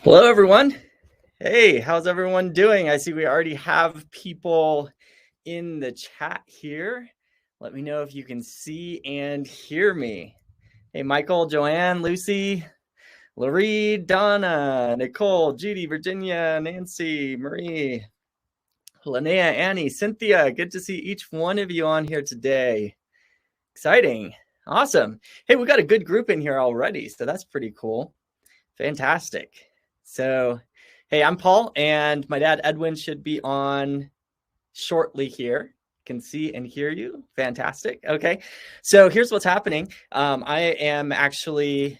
Hello, everyone. Hey, how's everyone doing? I see we already have people in the chat here. Let me know if you can see and hear me. Hey, Michael, Joanne, Lucy, Laurie, Donna, Nicole, Judy, Virginia, Nancy, Marie, Linnea, Annie, Cynthia. Good to see each one of you on here today. Exciting. Awesome. Hey, we got a good group in here already, so that's pretty cool. Fantastic. So, hey, I'm Paul, and my dad, Edwin, should be on shortly here. Can see and hear you. Fantastic. Okay. So here's what's happening. I am actually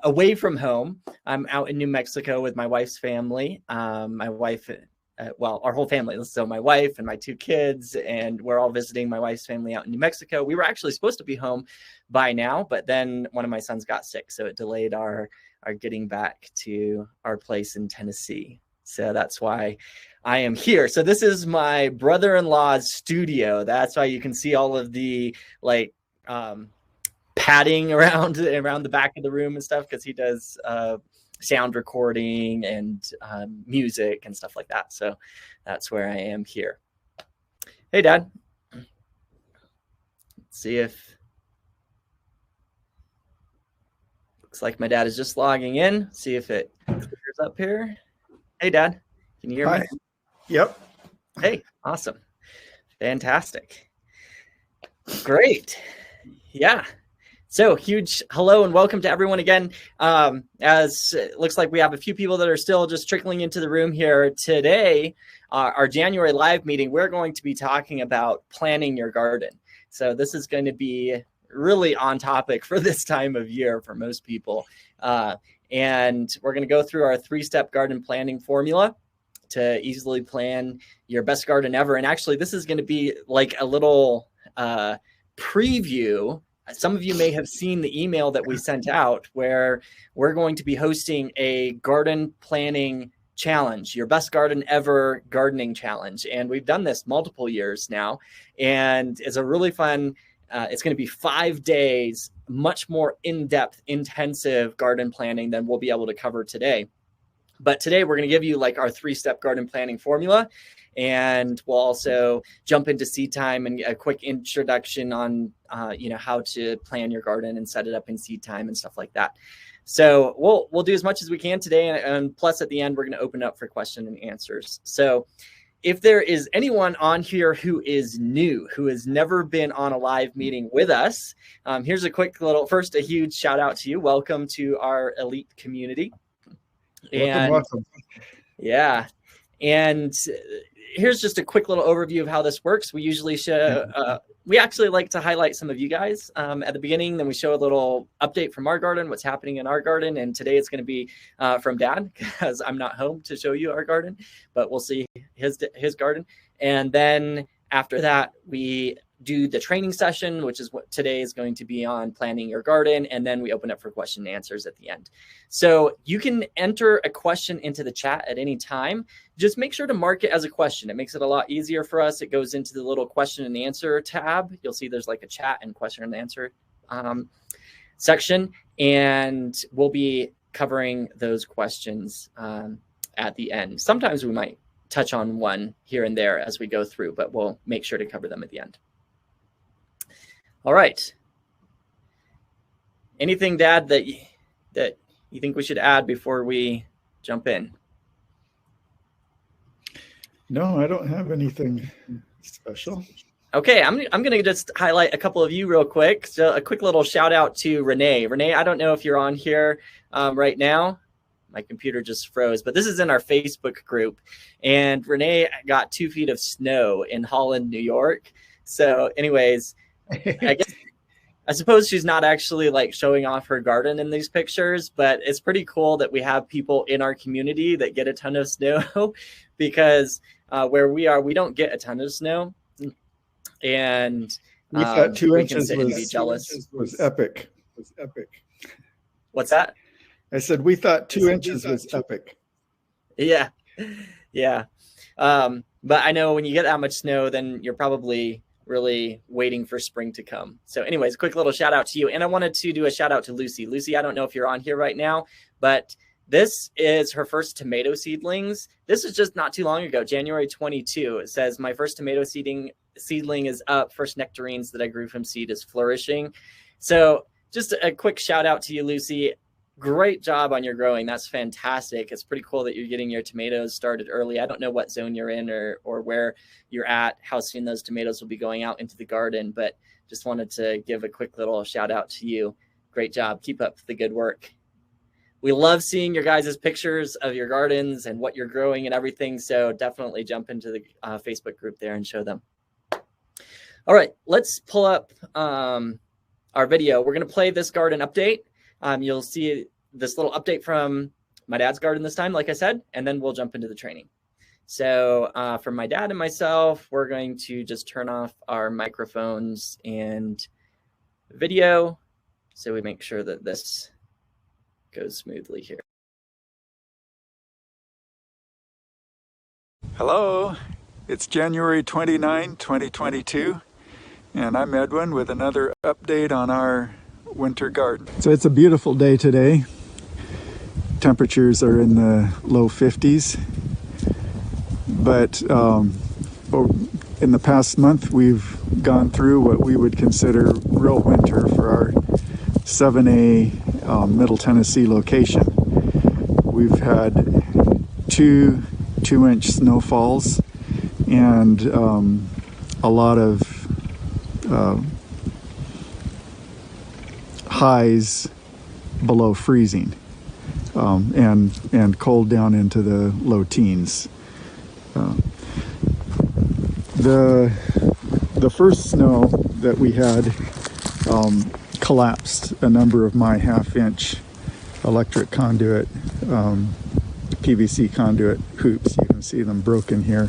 away from home. I'm out in New Mexico with my wife's family. My wife, our whole family. So my wife and my two kids, and we're all visiting my wife's family out in New Mexico. We were actually supposed to be home by now, but then one of my sons got sick, so it delayed our getting back to our place in Tennessee. So that's why I am here. So this is my brother-in-law's studio. That's why you can see all of the padding around the back of the room and stuff, because he does sound recording and music and stuff like that. So that's where I am here. Hey, Dad. Let's see if... Looks like my dad is just logging in. See if it clears up here. Hey, Dad. Can you hear me? Yep. Hey, awesome. Fantastic. Great. Yeah. So huge hello and welcome to everyone again. As it looks like we have a few people that are still just trickling into the room here today, our January live meeting, we're going to be talking about planning your garden. So this is going to be really on topic for this time of year for most people. And we're going to go through our 3-step garden planning formula to easily plan your best garden ever. And actually, this is going to be like a little preview. Some of you may have seen the email that we sent out where we're going to be hosting a garden planning challenge, your best garden ever gardening challenge. And we've done this multiple years now. And it's a really fun, it's going to be 5 days, much more in-depth, intensive garden planning than we'll be able to cover today. But today we're going to give you like our 3-step garden planning formula. And we'll also jump into seed time and a quick introduction on, how to plan your garden and set it up in seed time and stuff like that. So we'll do as much as we can today. And plus at the end, we're going to open up for question and answers. So if there is anyone on here who is new, who has never been on a live meeting with us, here's a quick a huge shout out to you. welcome to our elite community. Welcome. Yeah. And here's just a quick little overview of how this works. We usually show, we actually like to highlight some of you guys at the beginning. Then we show a little update from our garden, what's happening in our garden. And today it's going to be from Dad, because I'm not home to show you our garden, but we'll see his garden. And then after that, we do the training session, which is what today is going to be on planning your garden. And then we open up for question and answers at the end. So you can enter a question into the chat at any time. Just make sure to mark it as a question. It makes it a lot easier for us. It goes into the little question and answer tab. You'll see there's like a chat and question and answer section. And we'll be covering those questions at the end. Sometimes we might touch on one here and there as we go through, but we'll make sure to cover them at the end. All right. Anything, Dad, that you think we should add before we jump in? No, I don't have anything special. Okay, I'm going to just highlight a couple of you real quick. So a quick little shout out to Renee. Renee, I don't know if you're on here right now. My computer just froze, but this is in our Facebook group. And Renee got 2 feet of snow in Holland, New York. So anyways, I suppose she's not actually like showing off her garden in these pictures, but it's pretty cool that we have people in our community that get a ton of snow because where we are, we don't get a ton of snow. And we thought 2 inches was epic. What's that? I said, we thought 2 inches was epic. Yeah. Yeah. But I know when you get that much snow, then you're probably really waiting for spring to come. So anyways, quick little shout out to you. And I wanted to do a shout out to Lucy. Lucy, I don't know if you're on here right now, but This is her first tomato seedlings. This is just not too long ago, January 22. It says, my first tomato seedling is up. First nectarines that I grew from seed is flourishing. So just a quick shout out to you, Lucy. Great job on your growing. That's fantastic. It's pretty cool that you're getting your tomatoes started early. I don't know what zone you're in or where you're at, how soon those tomatoes will be going out into the garden, but just wanted to give a quick little shout out to you. Great job. Keep up the good work. We love seeing your guys' pictures of your gardens and what you're growing and everything. So definitely jump into the Facebook group there and show them. All right, let's pull up our video. We're going to play this garden update. You'll see this little update from my dad's garden this time, like I said, and then we'll jump into the training. So for my dad and myself, we're going to just turn off our microphones and video so we make sure that this goes smoothly here. Hello, it's January 29, 2022, and I'm Edwin with another update on our winter garden. So it's a beautiful day today. Temperatures are in the low 50s, but in the past month we've gone through what we would consider real winter for our 7A Middle Tennessee location. We've had two 2-inch snowfalls and a lot of highs below freezing and cold down into the low teens. The first snow that we had collapsed a number of my 1/2-inch electric conduit, PVC conduit hoops. You can see them broken here.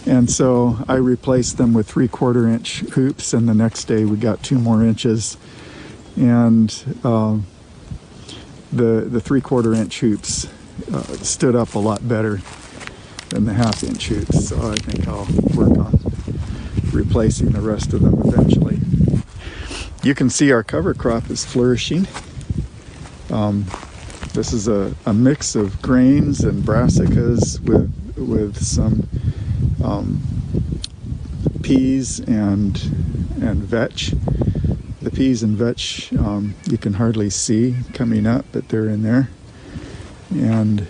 And so I replaced them with 3/4-inch hoops, and the next day we got 2 more inches. And the 3/4-inch hoops stood up a lot better than the 1/2-inch hoops. So I think I'll work on replacing the rest of them eventually. You can see our cover crop is flourishing. This is a mix of grains and brassicas with some peas and vetch. The peas and vetch you can hardly see coming up, but they're in there. And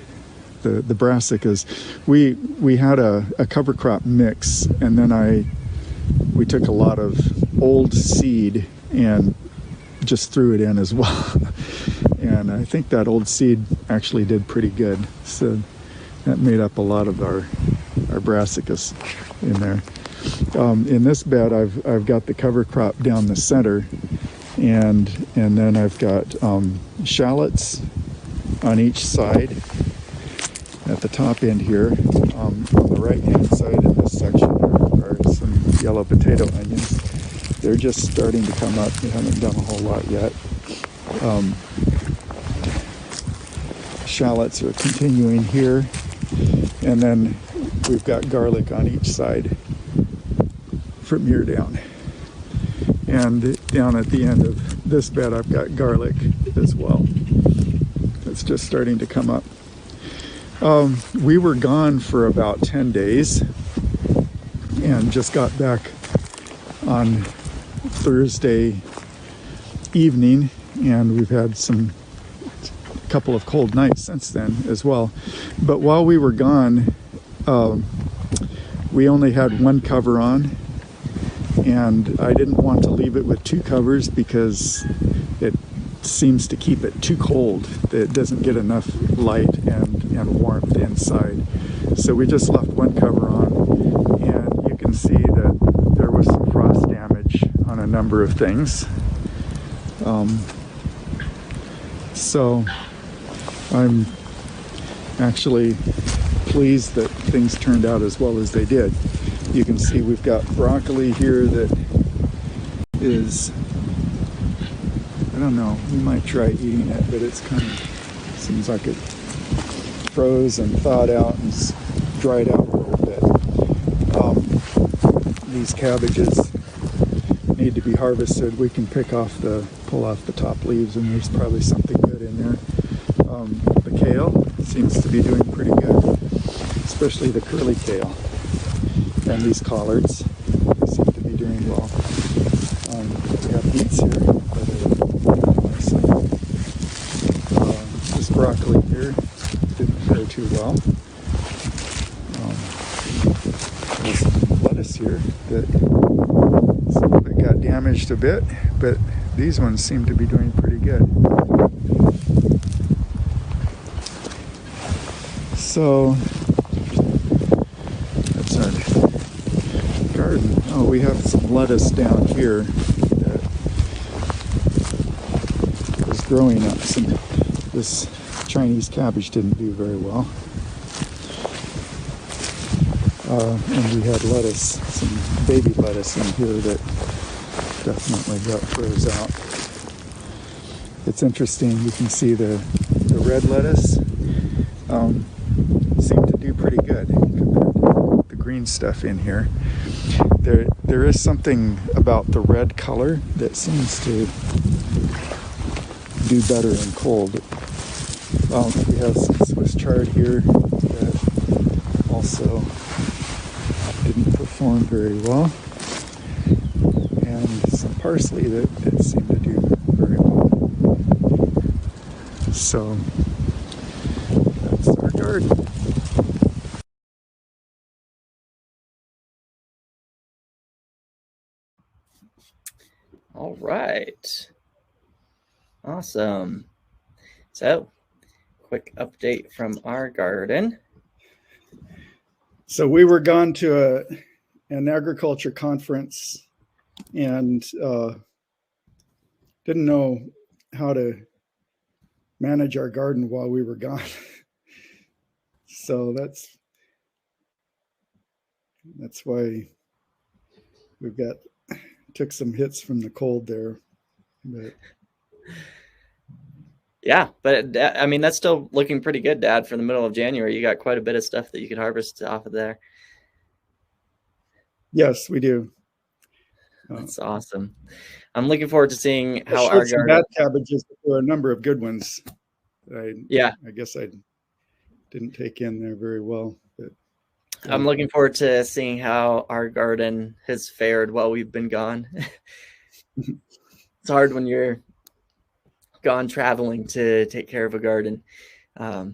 the brassicas, we had a cover crop mix, and then we took a lot of old seed and just threw it in as well. And I think that old seed actually did pretty good. So that made up a lot of our brassicas in there. In this bed, I've got the cover crop down the center, and then I've got shallots on each side. At the top end here, on the right-hand side in this section are some yellow potato onions. They're just starting to come up. They haven't done a whole lot yet. Shallots are continuing here, and then we've got garlic on each side from here down. And down at the end of this bed, I've got garlic as well. It's just starting to come up. We were gone for about 10 days and just got back on Thursday evening, and we've had a couple of cold nights since then as well. But while we were gone, we only had one cover on, and I didn't want to leave it with 2 covers because it seems to keep it too cold. It doesn't get enough light and warmth inside. So we just left one cover on, and you can see that there was some frost damage on a number of things. So I'm actually pleased that things turned out as well as they did. You can see we've got broccoli here that is, I don't know, we might try eating it, but it's kind of, seems like it froze and thawed out and dried out a little bit. These cabbages need to be harvested. We can pull off the top leaves, and there's probably something good in there. The kale seems to be doing pretty good, especially the curly kale. And these collards, they seem to be doing well. We have beets here that are nicely. This broccoli here didn't fare too well. There's some lettuce here that some of it got damaged a bit, but these ones seem to be doing pretty good. So that's our garden. Oh, we have some lettuce down here that is growing up. This Chinese cabbage didn't do very well. And we had lettuce, some baby lettuce in here that definitely got froze out. It's interesting, you can see the red lettuce seemed to do pretty good compared to the green stuff in here. There is something about the red color that seems to do better in cold. We have some Swiss chard here that also didn't perform very well, and some parsley that seemed to do very well. So that's our garden. All right. Awesome. So, quick update from our garden. So we were gone to an agriculture conference and didn't know how to manage our garden while we were gone. So that's why we've took some hits from the cold there. But yeah, but I mean, that's still looking pretty good, Dad, for the middle of January. You got quite a bit of stuff that you could harvest off of there. Yes, we do. That's awesome. I'm looking forward to seeing how our garden. Bad cabbages, but there are a number of good ones. I guess I didn't take in there very well. But I'm looking forward to seeing how our garden has fared while we've been gone. It's hard when you're gone traveling to take care of a garden. All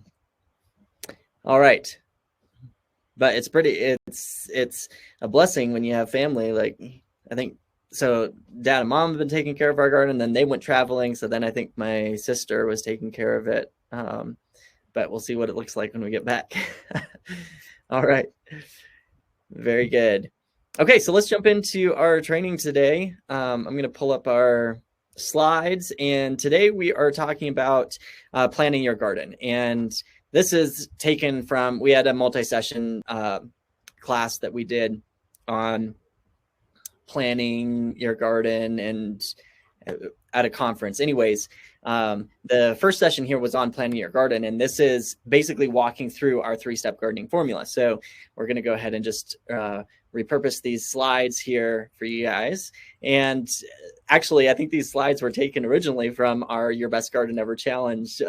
right. But it's a blessing when you have family. Like, I think, so Dad and Mom have been taking care of our garden, then they went traveling. So then I think my sister was taking care of it. But we'll see what it looks like when we get back. All right. Very good. Okay, so let's jump into our training today. I'm going to pull up our slides, and today we are talking about planning your garden. And this is taken from, we had a multi-session class that we did on planning your garden and at a conference. Anyways, the first session here was on planning your garden, and this is basically walking through our 3-step gardening formula. So we're going to go ahead and just repurpose these slides here for you guys. And actually, I think these slides were taken originally from our Your Best Garden Ever challenge,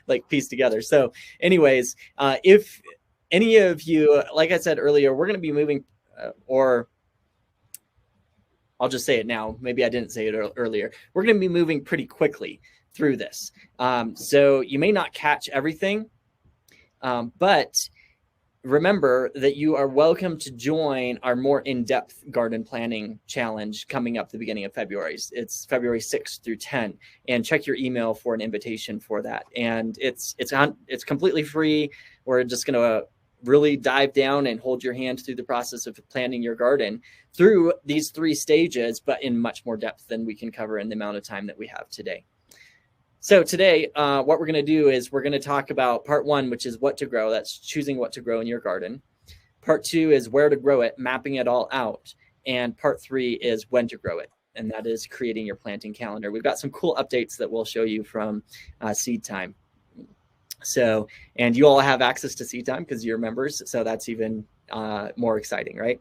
like pieced together. So anyways, if any of you, like I said earlier, we're going to be moving, or I'll just say it now. Maybe I didn't say it earlier. We're going to be moving pretty quickly through this. So you may not catch everything, but remember that you are welcome to join our more in-depth garden planning challenge coming up the beginning of February. It's February 6th through 10, and check your email for an invitation for that. And it's completely free. We're just going to really dive down and hold your hand through the process of planning your garden through these 3 stages, but in much more depth than we can cover in the amount of time that we have today. So today, what we're going to do is we're going to talk about part 1, which is what to grow. That's choosing what to grow in your garden. Part 2 is where to grow it, mapping it all out. And part 3 is when to grow it. And that is creating your planting calendar. We've got some cool updates that we'll show you from Seed Time. So, and you all have access to Seed Time because you're members. So that's even more exciting, right?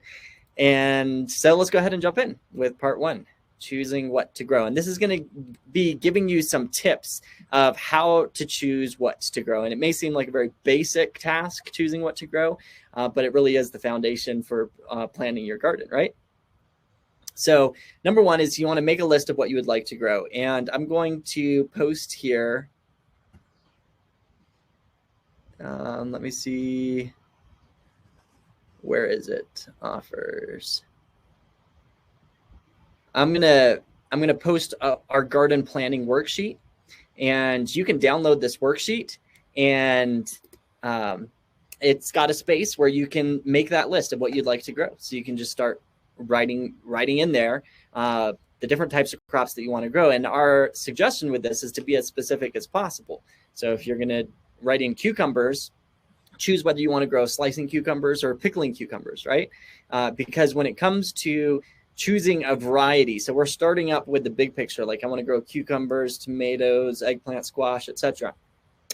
And so let's go ahead and jump in with part 1. choosing what to grow. And this is going to be giving you some tips of how to choose what to grow. And it may seem like a very basic task, choosing what to grow, but it really is the foundation for planning your garden, right? So number one is you want to make a list of what you would like to grow. And I'm going to post here. Let me see. Where is it? Offers. I'm gonna post our garden planning worksheet, and you can download this worksheet, and it's got a space where you can make that list of what you'd like to grow. So you can just start writing in there the different types of crops that you want to grow. And our suggestion with this is to be as specific as possible. So if you're gonna write in cucumbers, choose whether you want to grow slicing cucumbers or pickling cucumbers, right? Because when it comes to choosing a variety, so we're starting up with the big picture, like I want to grow cucumbers, tomatoes, eggplant, squash, etc.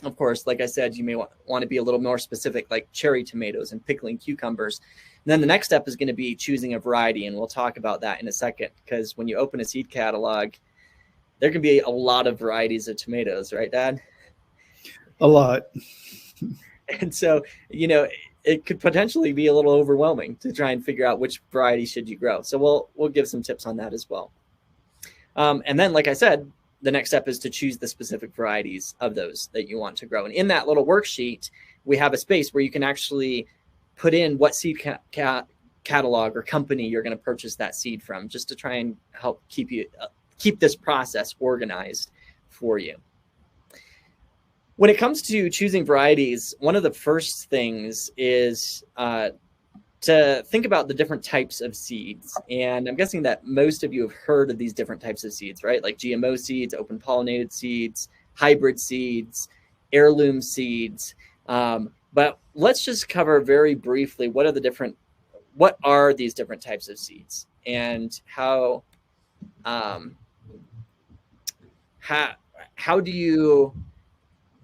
Of course, like I said, you may want to be a little more specific, like cherry tomatoes and pickling cucumbers. And then the next step is going to be choosing a variety, and we'll talk about that in a second, because when you open a seed catalog, there can be a lot of varieties of tomatoes, right, Dad? A lot. And so, it could potentially be a little overwhelming to try and figure out which variety should you grow. So we'll give some tips on that as well. And then, like I said, the next step is to choose the specific varieties of those that you want to grow. And in that little worksheet, we have a space where you can actually put in what seed catalog or company you're going to purchase that seed from, just to try and help keep this process organized for you. When it comes to choosing varieties, one of the first things is to think about the different types of seeds. And I'm guessing that most of you have heard of these different types of seeds, right? Like GMO seeds, open pollinated seeds, hybrid seeds, heirloom seeds. But let's just cover very briefly what are these different types of seeds, and how do you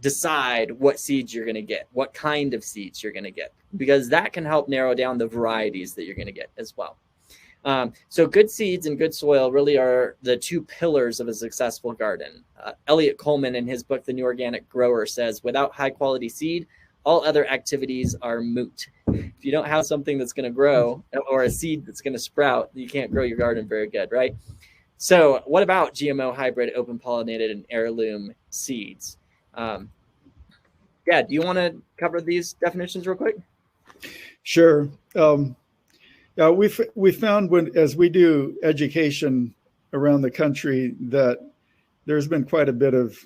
decide what seeds you're going to get, what kind of seeds you're going to get, because that can help narrow down the varieties that you're going to get as well. So good seeds and good soil really are the two pillars of a successful garden. Elliot Coleman, in his book, The New Organic Grower, says, without high quality seed, all other activities are moot. If you don't have something that's going to grow, or a seed that's going to sprout, you can't grow your garden very good, right? So what about GMO, hybrid, open pollinated, and heirloom seeds? Do you want to cover these definitions real quick? Sure. We found as we do education around the country that there's been quite a bit of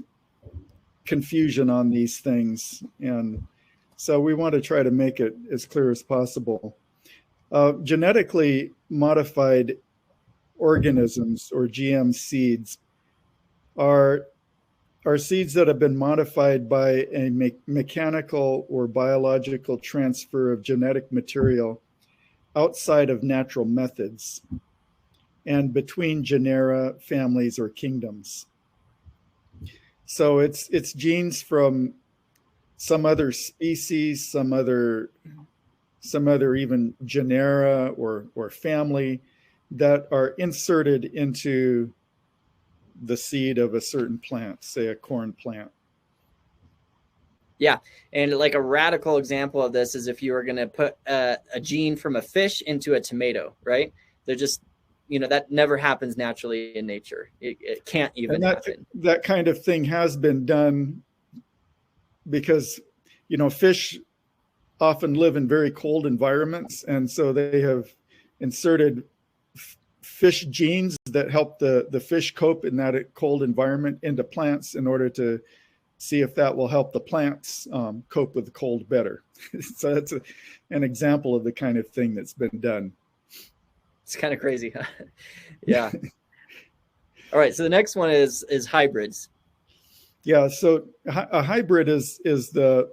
confusion on these things, and so we want to try to make it as clear as possible. Genetically modified organisms, or GM seeds, are seeds that have been modified by a mechanical or biological transfer of genetic material outside of natural methods and between genera, families, or kingdoms. So it's genes from some other species, some other even genera or family that are inserted into the seed of a certain plant, say a corn plant. Yeah, and like a radical example of this is if you were going to put a gene from a fish into a tomato, right? They're just, that never happens naturally in nature. It can't even happen. That kind of thing has been done because, fish often live in very cold environments, and so they have inserted fish genes that help the fish cope in that cold environment into plants in order to see if that will help the plants cope with the cold better. So that's an example of the kind of thing that's been done. It's kind of crazy, huh? Yeah. All right. So the next one is hybrids. Yeah. So a hybrid is the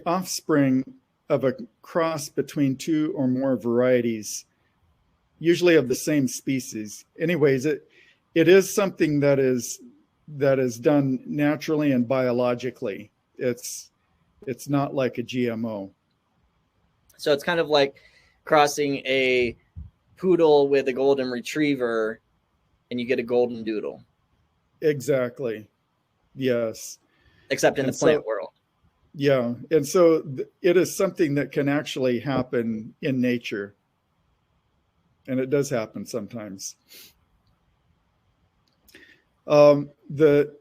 offspring of a cross between two or more varieties, usually of the same species. Anyways, it is something that is done naturally and biologically. It's not like a GMO. So it's kind of like crossing a poodle with a golden retriever and you get a golden doodle. Exactly. Yes. Except in the plant world. Yeah. And so it is something that can actually happen in nature. And it does happen sometimes. The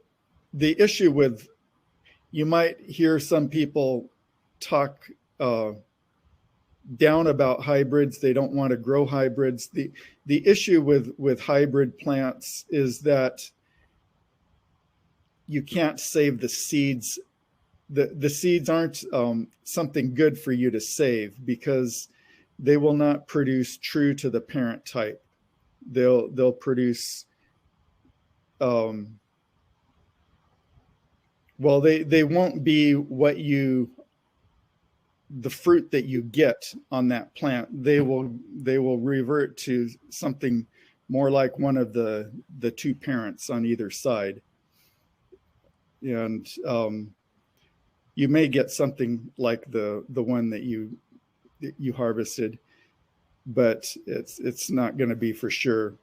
issue with, you might hear some people talk down about hybrids. They don't want to grow hybrids. The issue with hybrid plants is that you can't save the seeds. The seeds aren't something good for you to save, because they will not produce true to the parent type. They'll produce well, they won't be the fruit that you get on that plant. They will revert to something more like one of the two parents on either side. And you may get something like the one that you harvested, but it's not going to be for sure.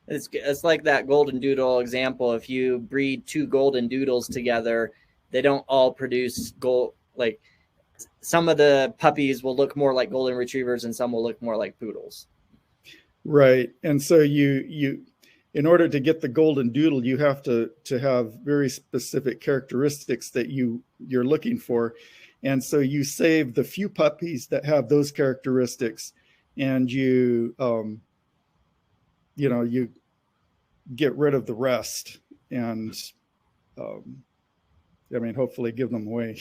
It's like that golden doodle example. If you breed two golden doodles together, they don't all produce gold. Like, some of the puppies will look more like golden retrievers and some will look more like poodles. Right. And so you in order to get the golden doodle, you have to have very specific characteristics that you're looking for. And so you save the few puppies that have those characteristics, and you get rid of the rest, and hopefully give them away.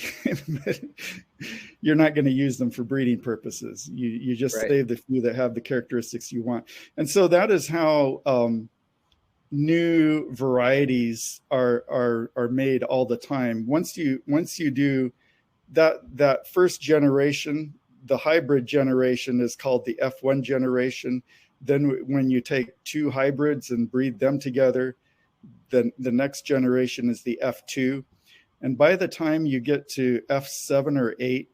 You're not going to use them for breeding purposes. You just Right. save the few that have the characteristics you want. And so that is how new varieties are made all the time. Once you do that first generation, the hybrid generation is called the F1 generation. Then when you take two hybrids and breed them together, then the next generation is the F2. And by the time you get to F7 or 8,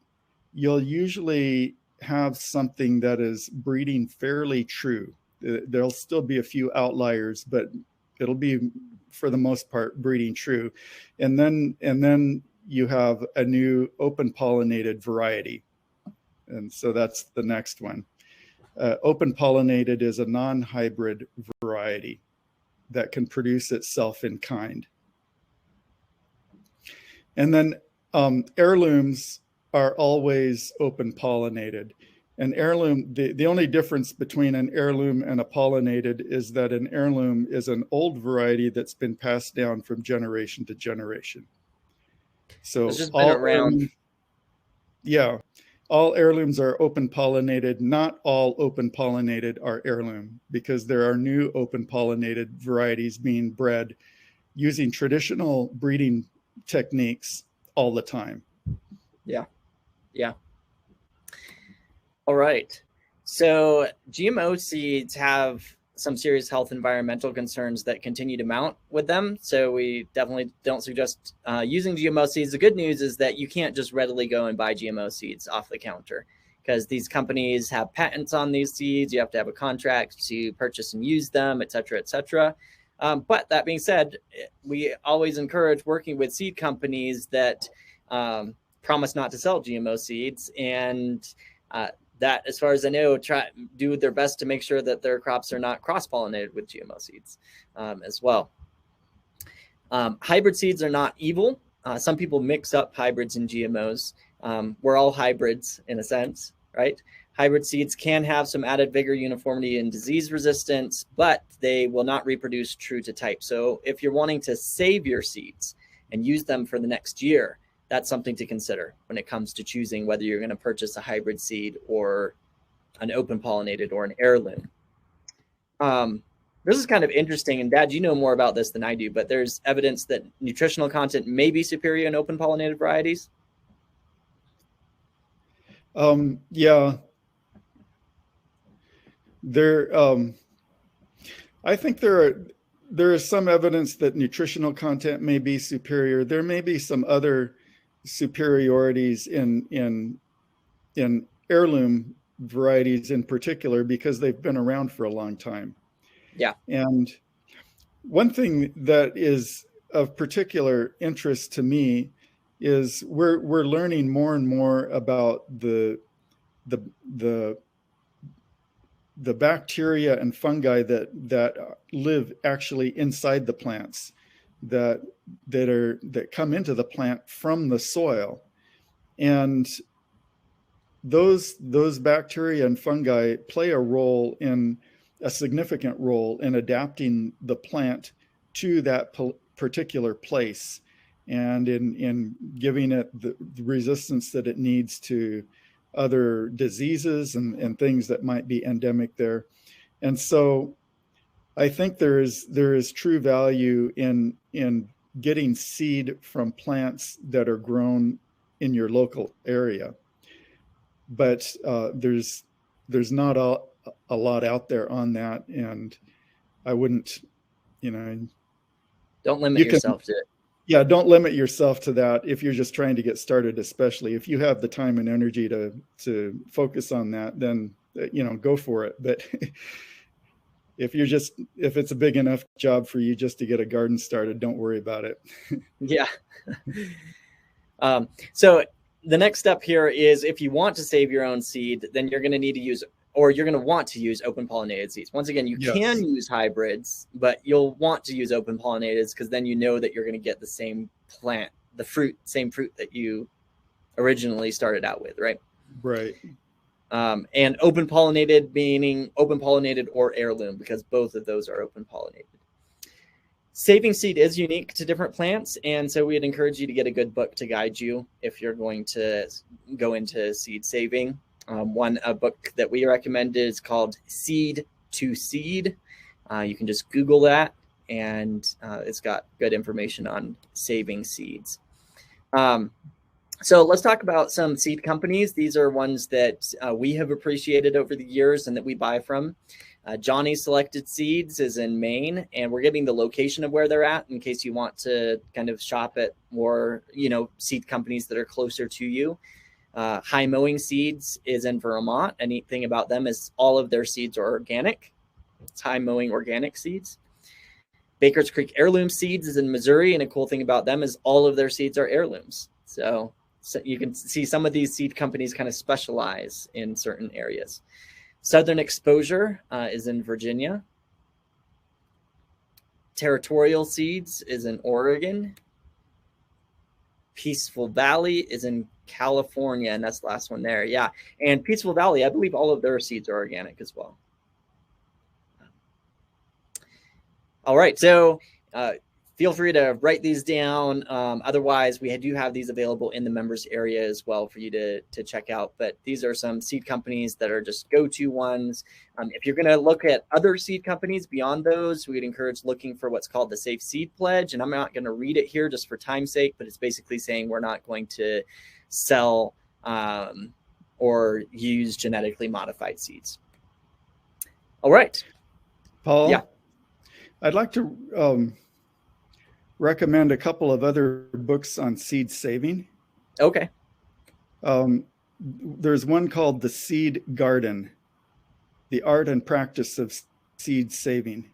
you'll usually have something that is breeding fairly true. There'll still be a few outliers, but it'll be, for the most part, breeding true. And then you have a new open pollinated variety. And so that's the next one. Open pollinated is a non-hybrid variety that can produce itself in kind. And then heirlooms are always open pollinated. An heirloom, the only difference between an heirloom and a pollinated is that an heirloom is an old variety that's been passed down from generation to generation. So it's just been around. All heirlooms are open pollinated. Not all open pollinated are heirloom, because there are new open pollinated varieties being bred using traditional breeding techniques all the time. Yeah. All right. So GMO seeds have some serious health environmental concerns that continue to mount with them. So we definitely don't suggest using GMO seeds. The good news is that you can't just readily go and buy GMO seeds off the counter, because these companies have patents on these seeds. You have to have a contract to purchase and use them, et cetera, et cetera. But that being said, we always encourage working with seed companies that promise not to sell GMO seeds, and that, as far as I know, do their best to make sure that their crops are not cross-pollinated with GMO seeds as well. Hybrid seeds are not evil. Some people mix up hybrids and GMOs. We're all hybrids in a sense, right? Hybrid seeds can have some added vigor, uniformity, and disease resistance, but they will not reproduce true to type. So if you're wanting to save your seeds and use them for the next year, that's something to consider when it comes to choosing whether you're going to purchase a hybrid seed or an open pollinated or an heirloom. This is kind of interesting, and Dad, you know more about this than I do, but there's evidence that nutritional content may be superior in open pollinated varieties. Yeah. I think there is some evidence that nutritional content may be superior. There may be some other superiorities in heirloom varieties in particular, because they've been around for a long time. Yeah. And one thing that is of particular interest to me is we're learning more and more about the bacteria and fungi that live actually inside the plants, that come into the plant from the soil. And those bacteria and fungi play a significant role in adapting the plant to that particular place, and in giving it the resistance that it needs to other diseases and things that might be endemic there. And so I think there is true value in getting seed from plants that are grown in your local area. But there's not a lot out there on that, and I wouldn't, don't limit yourself to it. Yeah, don't limit yourself to that if you're just trying to get started, especially if you have the time and energy to focus on that, then go for it. But if it's a big enough job for you just to get a garden started, don't worry about it. Yeah. So the next step here is, if you want to save your own seed, then you're going to need to use, or you're going to want to use, open pollinated seeds. Once again, you can use hybrids, but you'll want to use open pollinated because then you know that you're going to get the same plant, same fruit that you originally started out with, right? Right. And open pollinated meaning open pollinated or heirloom, because both of those are open pollinated. Saving seed is unique to different plants, and so we'd encourage you to get a good book to guide you if you're going to go into seed saving. A book that we recommend is called Seed to Seed. You can just Google that, and it's got good information on saving seeds. So let's talk about some seed companies. These are ones that we have appreciated over the years and that we buy from. Johnny Selected Seeds is in Maine, and we're giving the location of where they're at in case you want to kind of shop at more, seed companies that are closer to you. High Mowing Seeds is in Vermont. A neat thing about them is all of their seeds are organic. It's High Mowing Organic Seeds. Baker's Creek Heirloom Seeds is in Missouri, and a cool thing about them is all of their seeds are heirlooms. So you can see some of these seed companies kind of specialize in certain areas. Southern Exposure is in Virginia. Territorial Seeds is in Oregon. Peaceful Valley is in California, and that's the last one there. Yeah, and Peaceful Valley, I believe all of their seeds are organic as well. All right, so feel free to write these down. Otherwise, we do have these available in the members area as well for you to check out. But these are some seed companies that are just go-to ones. If you're going to look at other seed companies beyond those, we'd encourage looking for what's called the Safe Seed Pledge. And I'm not going to read it here just for time's sake, but it's basically saying we're not going to sell or use genetically modified seeds. All right. Paul? Yeah. I'd like to recommend a couple of other books on seed saving. Okay. There's one called The Seed Garden, The Art and Practice of Seed Saving.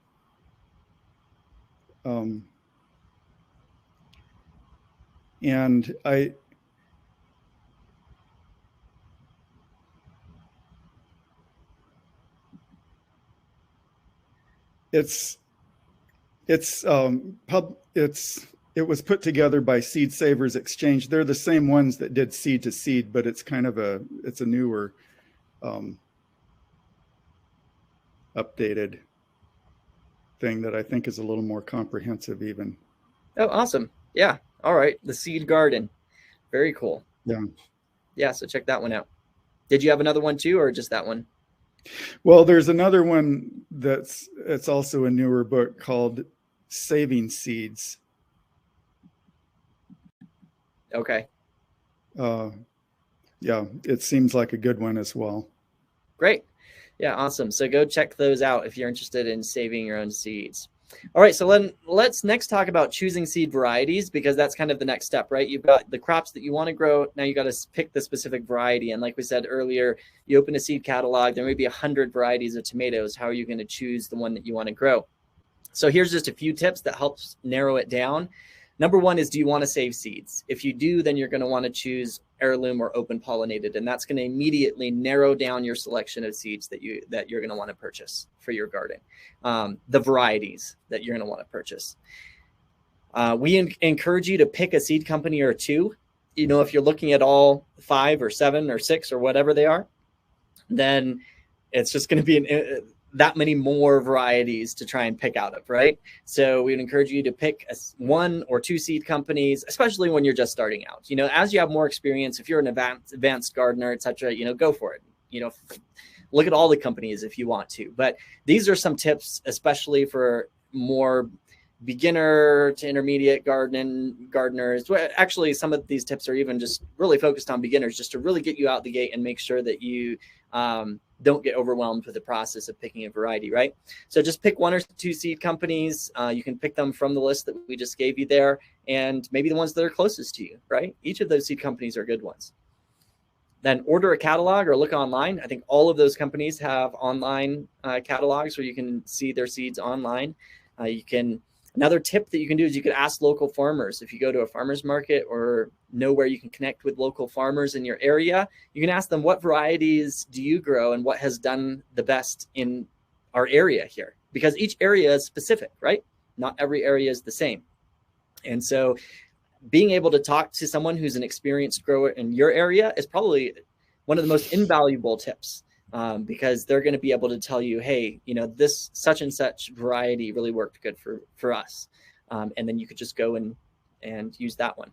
And it was put together by Seed Savers Exchange. They're the same ones that did Seed to Seed, but it's kind of a newer, updated thing that I think is a little more comprehensive even. Oh, awesome. Yeah. All right. The Seed Garden. Very cool. Yeah. Yeah. So check that one out. Did you have another one too, or just that one? Well, there's another one it's also a newer book called Saving Seeds. Okay. Yeah, it seems like a good one as well. Great. Yeah, awesome. So go check those out if you're interested in saving your own seeds. All right, so let's next talk about choosing seed varieties, because that's kind of the next step, right? You've got the crops that you want to grow. Now you got to pick the specific variety. And like we said earlier, you open a seed catalog, there may be 100 varieties of tomatoes. How are you going to choose the one that you want to grow? So here's just a few tips that helps narrow it down. Number one is, do you want to save seeds? If you do, then you're going to want to choose heirloom or open pollinated, and that's going to immediately narrow down your selection of seeds that you're going to want to purchase for your garden, the varieties that you're going to want to purchase. We encourage you to pick a seed company or two. You know, if you're looking at all 5 or 7 or 6 or whatever they are, then it's just going to be that many more varieties to try and pick out of, right? So we would encourage you to pick 1 or 2 seed companies, especially when you're just starting out. You know, as you have more experience, if you're an advanced gardener, etc., you know, go for it. You know, look at all the companies if you want to. But these are some tips, especially for more beginner to intermediate gardeners. Actually, some of these tips are even just really focused on beginners, just to really get you out the gate and make sure that you don't get overwhelmed with the process of picking a variety, right? So just pick 1 or 2 seed companies. You can pick them from the list that we just gave you there, and maybe the ones that are closest to you, right? Each of those seed companies are good ones. Then order a catalog or look online. I think all of those companies have online catalogs where you can see their seeds online. Another tip that you can do is you could ask local farmers. If you go to a farmer's market or know where you can connect with local farmers in your area, you can ask them, what varieties do you grow and what has done the best in our area here? Because each area is specific, right? Not every area is the same. And so being able to talk to someone who's an experienced grower in your area is probably one of the most invaluable tips. Because they're going to be able to tell you, hey, you know, this such and such variety really worked good for us. And then you could just go and use that one.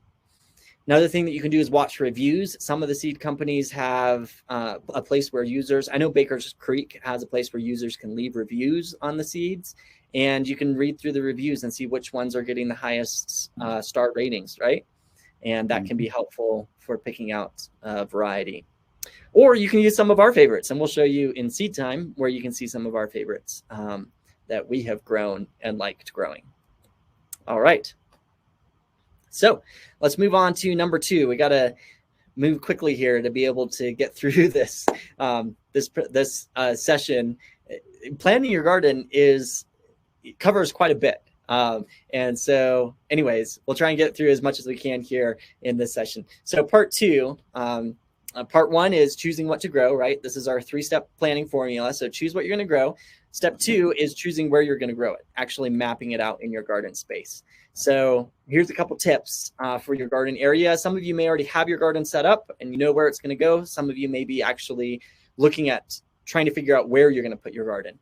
Another thing that you can do is watch reviews. Some of the seed companies have a place where I know Baker's Creek has a place where users can leave reviews on the seeds, and you can read through the reviews and see which ones are getting the highest star ratings, right? And that can be helpful for picking out a variety. Or you can use some of our favorites, and we'll show you in Seed Time where you can see some of our favorites that we have grown and liked growing. All right. So let's move on to number 2. We got to move quickly here to be able to get through this session. Planting your garden covers quite a bit. And so anyways, we'll try and get through as much as we can here in this session. So part 2, part 1 is choosing what to grow, right? This is our 3-step planning formula. So choose what you're going to grow. Step 2 is choosing where you're going to grow it, actually mapping it out in your garden space. So here's a couple tips for your garden area. Some of you may already have your garden set up and you know where it's going to go. Some of you may be actually looking at trying to figure out where you're going to put your garden.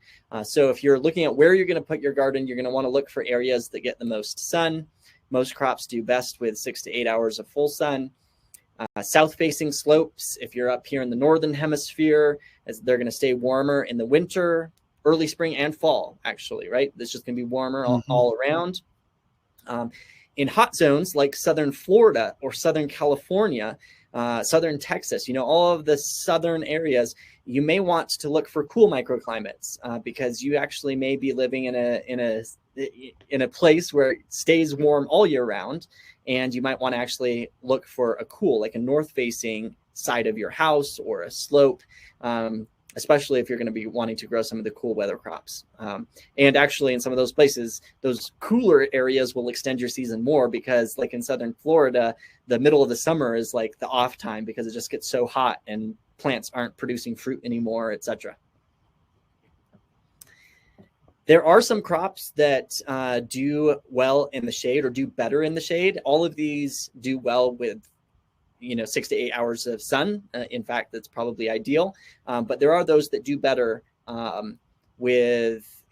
So if you're looking at where you're going to put your garden, you're going to want to look for areas that get the most sun. Most crops do best with 6 to 8 hours of full sun. South-facing slopes, if you're up here in the northern hemisphere, as they're going to stay warmer in the winter, early spring and fall, actually, right? It's just going to be warmer all around. In hot zones like southern Florida or southern California, southern Texas, you know, all of the southern areas, you may want to look for cool microclimates because you actually may be living in a place where it stays warm all year round. And you might want to actually look for a cool, like a north-facing side of your house or a slope, especially if you're going to be wanting to grow some of the cool weather crops. And actually in some of those places, those cooler areas will extend your season more because like in southern Florida, the middle of the summer is like the off time because it just gets so hot and plants aren't producing fruit anymore, etc. There are some crops that do well in the shade or do better in the shade. All of these do well with, 6 to 8 hours of sun. In fact, that's probably ideal. But there are those that do better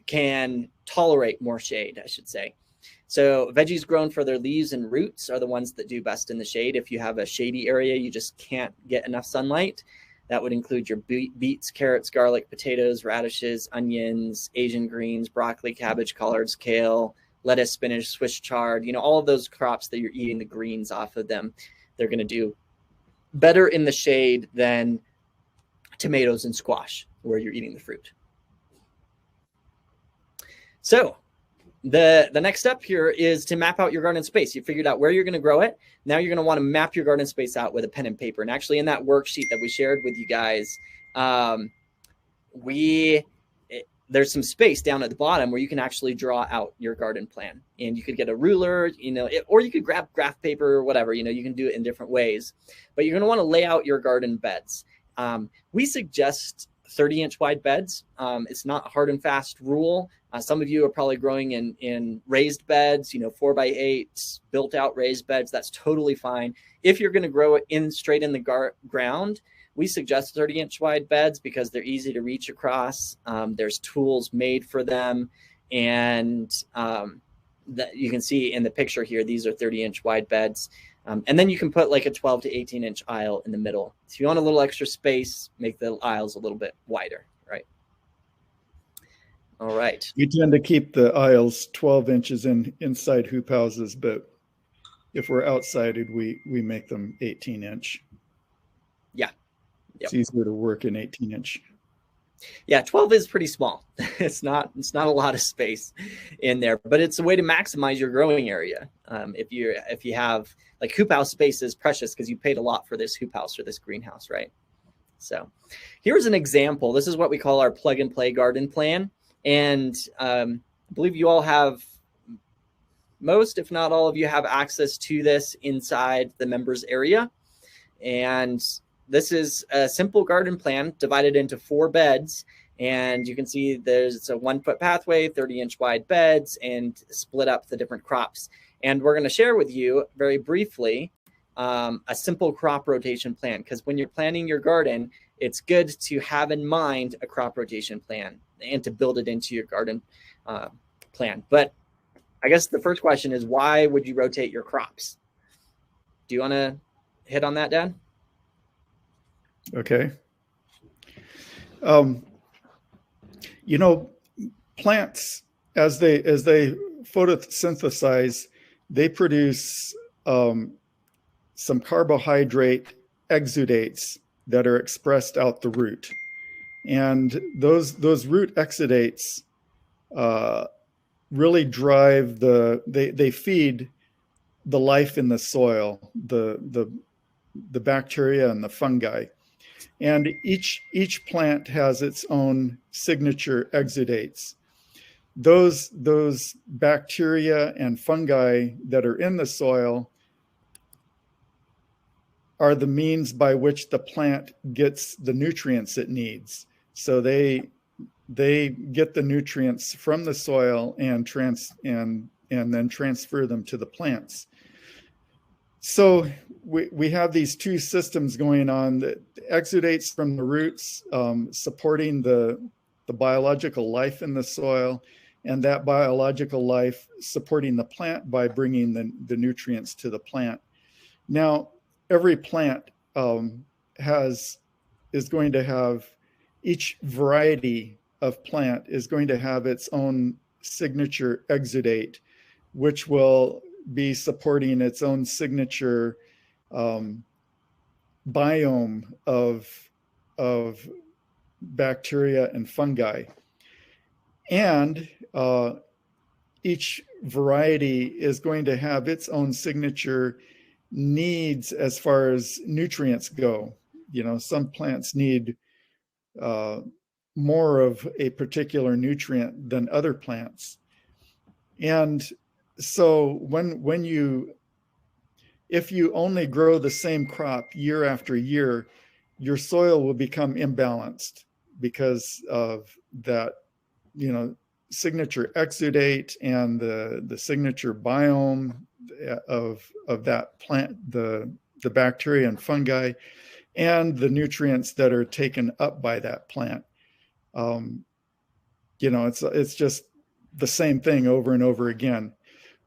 can tolerate more shade, I should say. So veggies grown for their leaves and roots are the ones that do best in the shade. If you have a shady area, you just can't get enough sunlight. That would include your beets, carrots, garlic, potatoes, radishes, onions, Asian greens, broccoli, cabbage, collards, kale, lettuce, spinach, Swiss chard, all of those crops that you're eating the greens off of them. They're going to do better in the shade than tomatoes and squash where you're eating the fruit. So the next step here is to map out your garden space. You figured out where you're going to grow it. Now you're going to want to map your garden space out with a pen and paper. And actually in that worksheet that we shared with you guys, there's some space down at the bottom where you can actually draw out your garden plan, and you could get a ruler, or you could grab graph paper or whatever, you can do it in different ways, but you're going to want to lay out your garden beds. We suggest 30-inch wide beds. It's not a hard and fast rule. Some of you are probably growing in raised beds, 4x8 built out raised beds. That's totally fine. If you're going to grow it straight in the ground, we suggest 30-inch wide beds because they're easy to reach across. There's tools made for them. And that you can see in the picture here, these are 30-inch wide beds. And then you can put like a 12 to 18-inch aisle in the middle. If you want a little extra space, make the aisles a little bit wider, right? All right. We tend to keep the aisles 12 inches inside hoop houses, but if we're outside, we make them 18-inch. Yeah. Yep. It's easier to work in 18-inch. Yeah, 12 is pretty small. It's not a lot of space in there, but it's a way to maximize your growing area. If you have, like, hoop house space is precious because you paid a lot for this hoop house or this greenhouse, right? So here's an example. This is what we call our plug and play garden plan. And I believe you all have, most, if not all of you, have access to this inside the members area. And this is a simple garden plan divided into 4 beds. And you can see there's a 1-foot pathway, 30-inch wide beds, and split up the different crops. And we're going to share with you very briefly a simple crop rotation plan, because when you're planning your garden, it's good to have in mind a crop rotation plan and to build it into your garden plan. But I guess the first question is, why would you rotate your crops? Do you want to hit on that, Dad? Okay. Plants, as they photosynthesize, they produce some carbohydrate exudates that are expressed out the root. And those root exudates really drive they feed the life in the soil, the bacteria and the fungi. And each plant has its own signature exudates. Those bacteria and fungi that are in the soil are the means by which the plant gets the nutrients it needs. So they get the nutrients from the soil and then transfer them to the plants. So we have these 2 systems going on: that exudates from the roots, supporting the biological life in the soil, and that biological life supporting the plant by bringing the nutrients to the plant. Now, every plant is going to have, each variety of plant is going to have its own signature exudate, which will be supporting its own signature biome of bacteria and fungi. And each variety is going to have its own signature needs as far as nutrients go. Some plants need more of a particular nutrient than other plants. And so if you only grow the same crop year after year, your soil will become imbalanced because of that, signature exudate and the signature biome of that plant, the bacteria and fungi, and the nutrients that are taken up by that plant. It's just the same thing over and over again.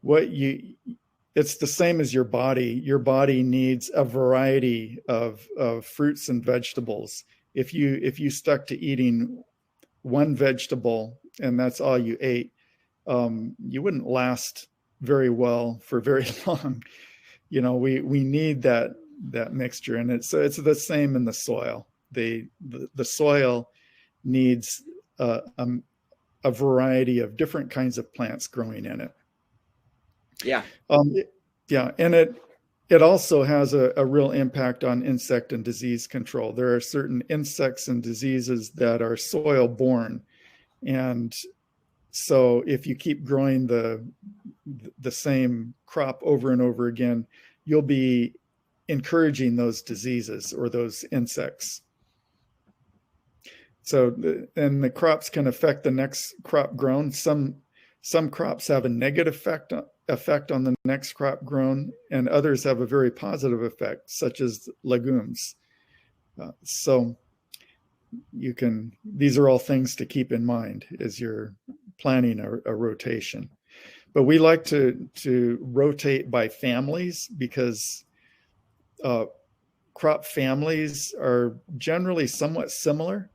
It's the same as your body. Your body needs a variety of fruits and vegetables. If you stuck to eating one vegetable and that's all you ate, you wouldn't last very well for very long. We need that mixture, and it's the same in the soil. The soil needs a variety of different kinds of plants growing in it. Yeah. And it also has a real impact on insect and disease control. There are certain insects and diseases that are soil borne, And so if you keep growing the same crop over and over again, you'll be encouraging those diseases or those insects. So, and the crops can affect the next crop grown. Some crops have a negative effect on the next crop grown, and others have a very positive effect, such as legumes. So these are all things to keep in mind as you're planning a rotation. But we like to rotate by families because crop families are generally somewhat similar.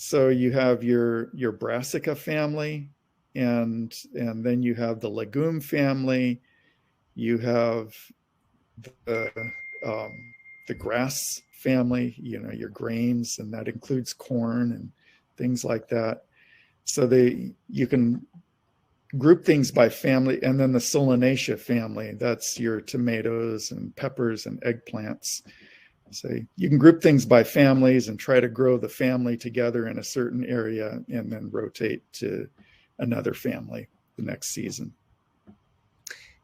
So you have your brassica family, and then you have the legume family. You have the grass family, your grains, and that includes corn and things like that. So you can group things by family. And then the Solanaceae family, that's your tomatoes and peppers and eggplants. So you can group things by families and try to grow the family together in a certain area and then rotate to another family the next season.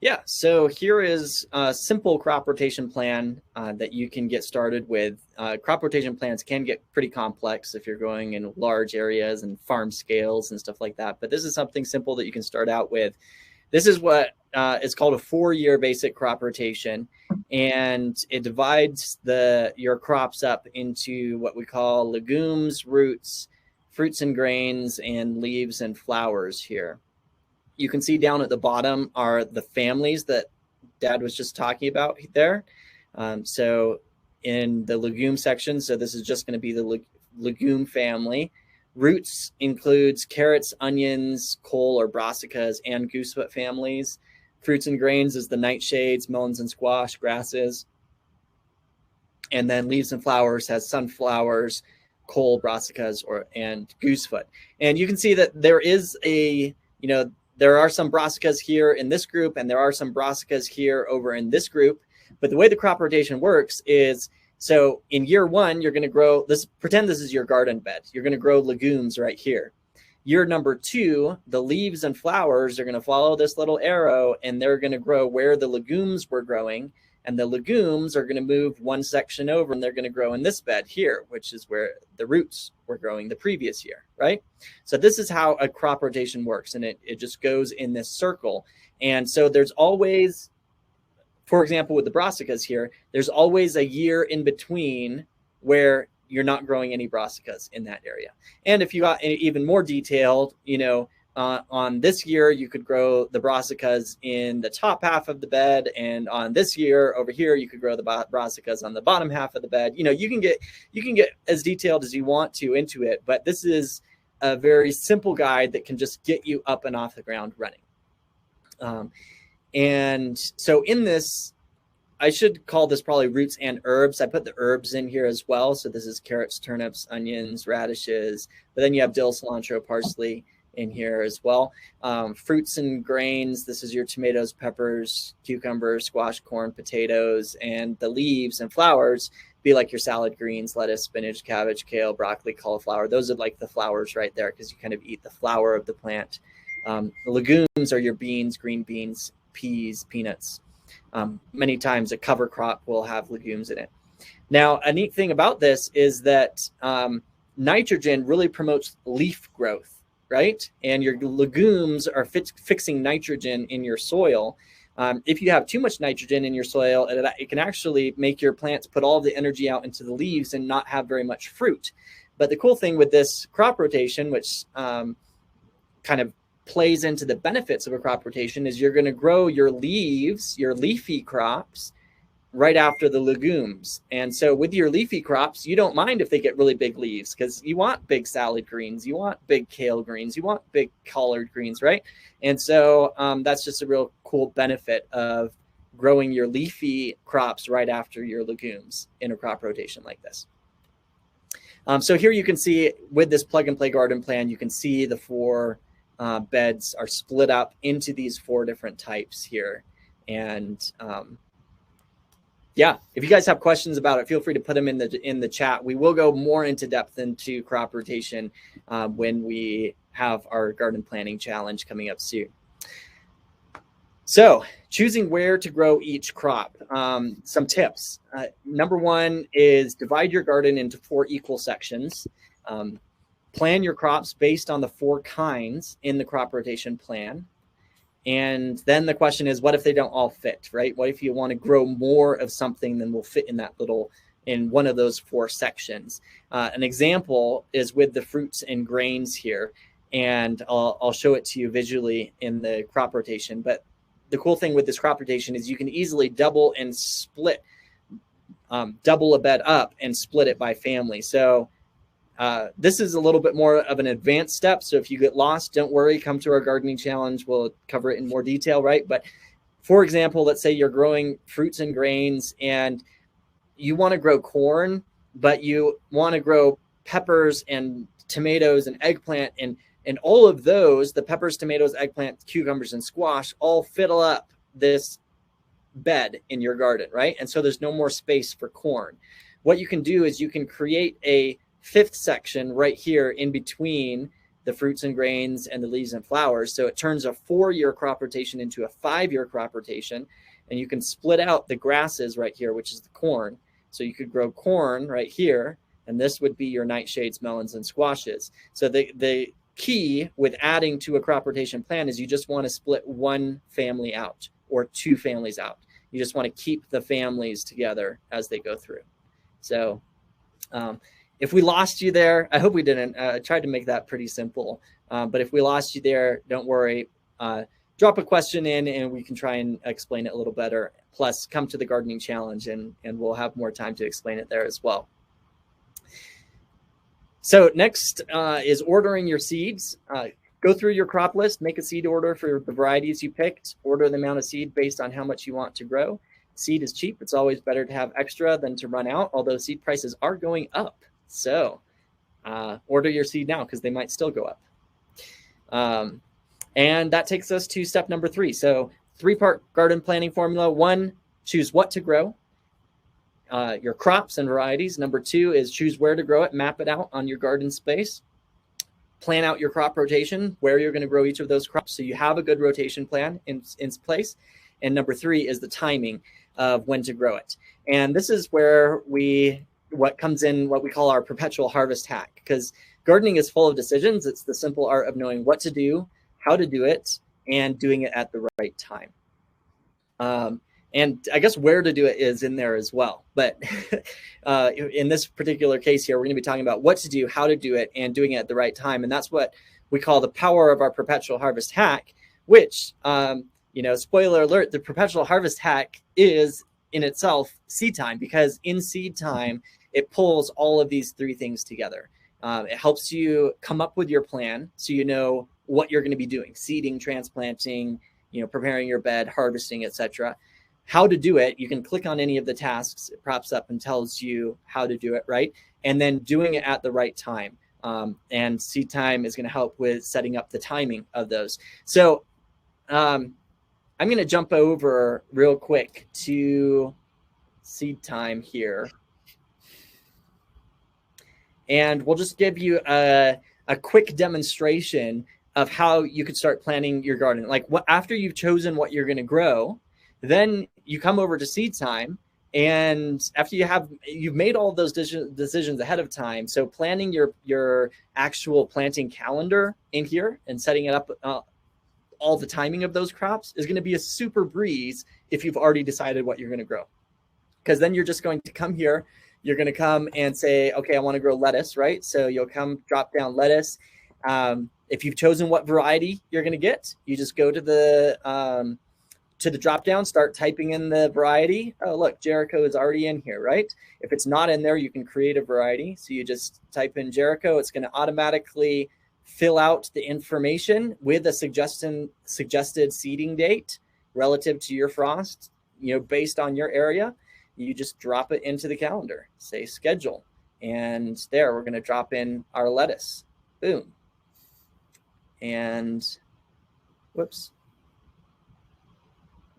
Yeah, so here is a simple crop rotation plan that you can get started with. Crop rotation plans can get pretty complex if you're going in large areas and farm scales and stuff like that. But this is something simple that you can start out with. This is what is called a 4-year basic crop rotation, and it divides your crops up into what we call legumes, roots, fruits and grains, and leaves and flowers here. You can see down at the bottom are the families that Dad was just talking about there. So in the legume section, so this is just going to be the legume family. Roots includes carrots, onions, cole or brassicas, and goosefoot families. Fruits and grains is the nightshades, melons and squash, grasses. And then leaves and flowers has sunflowers, cole, brassicas, and goosefoot. And you can see that there is there are some brassicas here in this group, and there are some brassicas here over in this group. But the way the crop rotation works is, so in year 1, you're going to grow this. Pretend this is your garden bed. You're going to grow legumes right here. Year number 2, the leaves and flowers are going to follow this little arrow, and they're going to grow where the legumes were growing. And the legumes are going to move one section over, and they're going to grow in this bed here, which is where the roots were growing the previous year, right? So this is how a crop rotation works, and it just goes in this circle. And so there's always, for example, with the brassicas here, there's always a year in between where you're not growing any brassicas in that area. And if you got even more detailed, on this year, you could grow the brassicas in the top half of the bed, and on this year over here, you could grow the brassicas on the bottom half of the bed. You can get as detailed as you want to into it, but this is a very simple guide that can just get you up and off the ground running. And so in this, I should call this probably roots and herbs. I put the herbs in here as well. So this is carrots, turnips, onions, radishes, but then you have dill, cilantro, parsley in here as well. Fruits and grains, this is your tomatoes, peppers, cucumbers, squash, corn, potatoes, and the leaves and flowers be like your salad greens, lettuce, spinach, cabbage, kale, broccoli, cauliflower. Those are like the flowers right there because you kind of eat the flower of the plant. The legumes are your beans, green beans, peas, peanuts. Many times a cover crop will have legumes in it. Now, a neat thing about this is that nitrogen really promotes leaf growth, right? And your legumes are fixing nitrogen in your soil. If you have too much nitrogen in your soil, it can actually make your plants put all the energy out into the leaves and not have very much fruit. But the cool thing with this crop rotation, which kind of plays into the benefits of a crop rotation, is you're going to grow your leaves, your leafy crops, right after the legumes. And so with your leafy crops, you don't mind if they get really big leaves because you want big salad greens, you want big kale greens, you want big collard greens, right? And so that's just a real cool benefit of growing your leafy crops right after your legumes in a crop rotation like this. So here you can see with this plug and play garden plan, you can see the 4 beds are split up into these 4 different types here. And yeah, if you guys have questions about it, feel free to put them in the chat. We will go more into depth into crop rotation when we have our garden planning challenge coming up soon. So choosing where to grow each crop. Some tips. Number one is divide your garden into 4 equal sections. Plan your crops based on the 4 kinds in the crop rotation plan. And then the question is, what if they don't all fit, right? What if you want to grow more of something than will fit in one of those 4 sections? An example is with the fruits and grains here. And I'll show it to you visually in the crop rotation. But the cool thing with this crop rotation is you can easily double and split, double a bed up and split it by family. So this is a little bit more of an advanced step. So if you get lost, don't worry, come to our gardening challenge. We'll cover it in more detail, right? But for example, let's say you're growing fruits and grains and you want to grow corn, but you want to grow peppers and tomatoes and eggplant, and all of those, the peppers, tomatoes, eggplant, cucumbers, and squash, all fill up this bed in your garden, right? And so there's no more space for corn. What you can do is you can create a 5th section right here in between the fruits and grains and the leaves and flowers. So it turns a 4-year crop rotation into a 5-year crop rotation. And you can split out the grasses right here, which is the corn. So you could grow corn right here, and this would be your nightshades, melons, and squashes. So the key with adding to a crop rotation plan is you just want to split 1 family out or 2 families out. You just want to keep the families together as they go through. So if we lost you there, I hope we didn't. I tried to make that pretty simple. But if we lost you there, don't worry. Drop a question in and we can try and explain it a little better. Plus, come to the gardening challenge and we'll have more time to explain it there as well. So next is ordering your seeds. Go through your crop list, make a seed order for the varieties you picked, order the amount of seed based on how much you want to grow. Seed is cheap. It's always better to have extra than to run out, although seed prices are going up. So order your seed now because they might still go up. And that takes us to step number 3. So 3-part garden planning formula. 1, choose what to grow. Your crops and varieties. Number 2 is choose where to grow it, map it out on your garden space. Plan out your crop rotation, where you're going to grow each of those crops so you have a good rotation plan in place. And number 3 is the timing of when to grow it. And this is where what comes in what we call our perpetual harvest hack, because gardening is full of decisions. It's the simple art of knowing what to do, how to do it, and doing it at the right time. And I guess where to do it is in there as well. But in this particular case here, we're going to be talking about what to do, how to do it, and doing it at the right time. And that's what we call the power of our perpetual harvest hack, which, spoiler alert, the perpetual harvest hack is in itself seed time, because in seed time, it pulls all of these 3 things together. It helps you come up with your plan so you know what you're going to be doing: seeding, transplanting, preparing your bed, harvesting, etc. How to do it, you can click on any of the tasks. It pops up and tells you how to do it, right? And then doing it at the right time. And seed time is going to help with setting up the timing of those. So I'm going to jump over real quick to seed time here. And we'll just give you a quick demonstration of how you could start planning your garden. Like after you've chosen what you're going to grow, then you come over to seed time, and after you've made all those decisions ahead of time. So planning your actual planting calendar in here and setting it up, all the timing of those crops is going to be a super breeze if you've already decided what you're going to grow. Because then you're just going to come here, you're going to come and say, okay, I want to grow lettuce, right? So you'll come drop down lettuce. If you've chosen what variety you're going to get, you just go to the drop down, start typing in the variety. Oh, look, Jericho is already in here, right? If it's not in there, you can create a variety. So you just type in Jericho. It's going to automatically fill out the information with a suggested seeding date relative to your frost, based on your area. You just drop it into the calendar, say schedule. And there, we're going to drop in our lettuce. Boom. And whoops.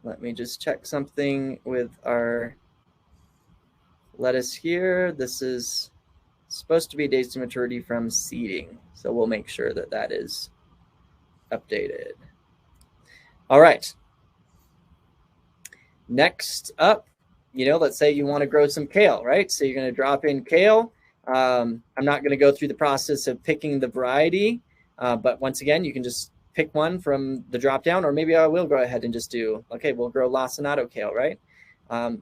Let me just check something with our lettuce here. This is supposed to be days to maturity from seeding. So we'll make sure that that is updated. All right. Next up, let's say you want to grow some kale, right? So you're going to drop in kale. I'm not going to go through the process of picking the variety, but once again, you can just pick one from the drop down, or maybe I will go ahead and just do, okay, we'll grow lacinato kale, right?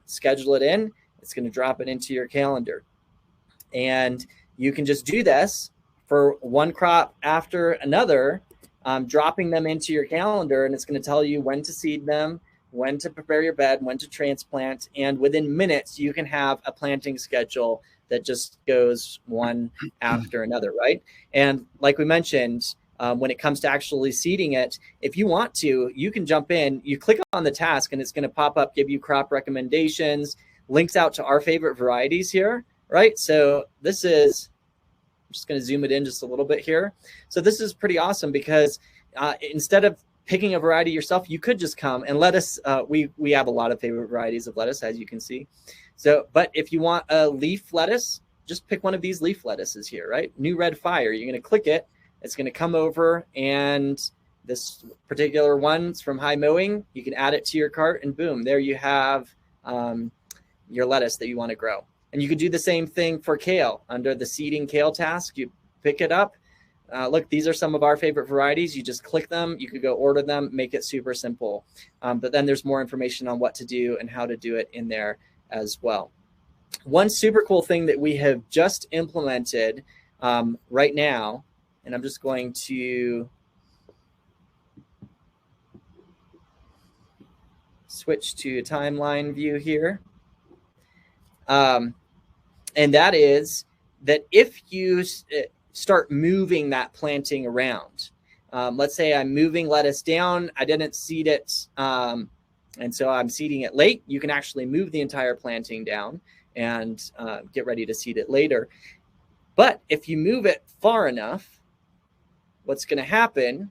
Schedule it in. It's going to drop it into your calendar. And you can just do this for one crop after another, dropping them into your calendar, and it's going to tell you when to seed them, when to prepare your bed, when to transplant, and within minutes, you can have a planting schedule that just goes one after another, right? And like we mentioned, when it comes to actually seeding it, if you want to, you can jump in, you click on the task, and it's going to pop up, give you crop recommendations, links out to our favorite varieties here, right? So this is, I'm just going to zoom it in just a little bit here. So this is pretty awesome because instead of picking a variety yourself, you could just come and lettuce. We have a lot of favorite varieties of lettuce, as you can see. So, but if you want a leaf lettuce, just pick one of these leaf lettuces here, right? New Red Fire. You're going to click it. It's going to come over, and this particular one's from High Mowing. You can add it to your cart, and boom, there you have your lettuce that you want to grow. And you could do the same thing for kale. Under the seeding kale task, you pick it up. Look, these are some of our favorite varieties. You just click them. You could go order them, make it super simple. But then there's more information on what to do and how to do it in there as well. One super cool thing that we have just implemented right now, and I'm just going to switch to a timeline view here. And that is that if you start moving that planting around, let's say I'm moving lettuce down, I didn't seed it, and so I'm seeding it late, you can actually move the entire planting down and get ready to seed it later. But if you move it far enough, what's going to happen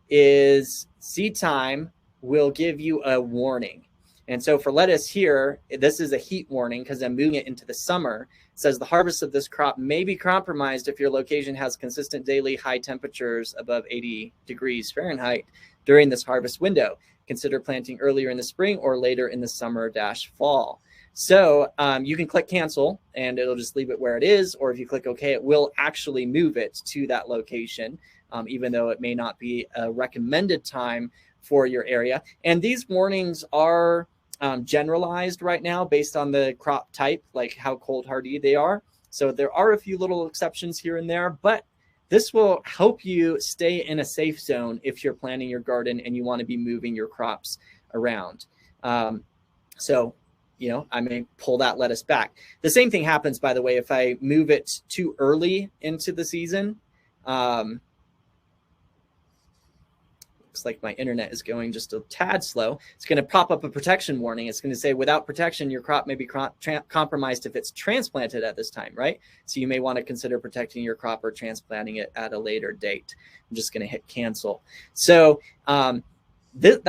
is seed time will give you a warning. And so for lettuce here, this is a heat warning because I'm moving it into the summer. It says the harvest of this crop may be compromised if your location has consistent daily high temperatures above 80 degrees Fahrenheit during this harvest window. Consider planting earlier in the spring or later in the summer-fall. So you can click cancel and it'll just leave it where it is. Or if you click OK, it will actually move it to that location, even though it may not be a recommended time for your area. And these warnings are generalized right now based on the crop type, like how cold hardy they are. So there are a few little exceptions here and there, but this will help you stay in a safe zone if you're planting your garden and you want to be moving your crops around. So, I may pull that lettuce back. The same thing happens, by the way, if I move it too early into the season. Looks like my internet is going just a tad slow. It's going to pop up a protection warning. It's going to say, without protection, your crop may be compromised if it's transplanted at this time, right? So you may want to consider protecting your crop or transplanting it at a later date. I'm just going to hit cancel. So this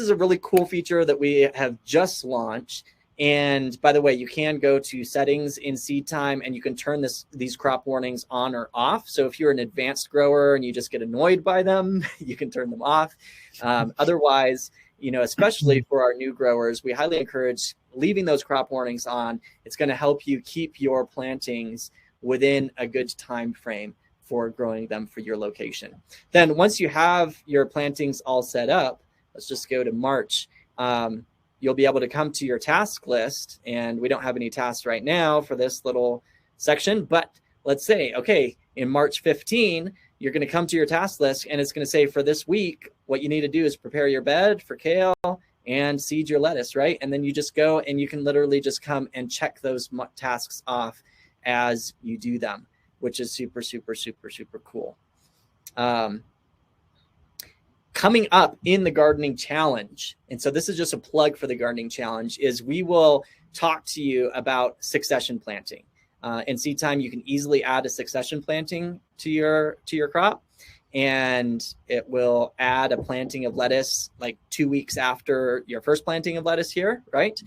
is a really cool feature that we have just launched. And by the way, you can go to settings in seed time and you can turn these crop warnings on or off. So if you're an advanced grower and you just get annoyed by them, you can turn them off. Otherwise, especially for our new growers, we highly encourage leaving those crop warnings on. It's going to help you keep your plantings within a good time frame for growing them for your location. Then once you have your plantings all set up, let's just go to March. You'll be able to come to your task list, and we don't have any tasks right now for this little section, but let's say, okay, in March 15, you're going to come to your task list and it's going to say for this week, what you need to do is prepare your bed for kale and seed your lettuce, right? And then you just go and you can literally just come and check those tasks off as you do them, which is super, super, super, super cool. Coming up in the gardening challenge, and so this is just a plug for the gardening challenge, is we will talk to you about succession planting. In seed time, you can easily add a succession planting to your crop, and it will add a planting of lettuce like 2 weeks after your first planting of lettuce here, right?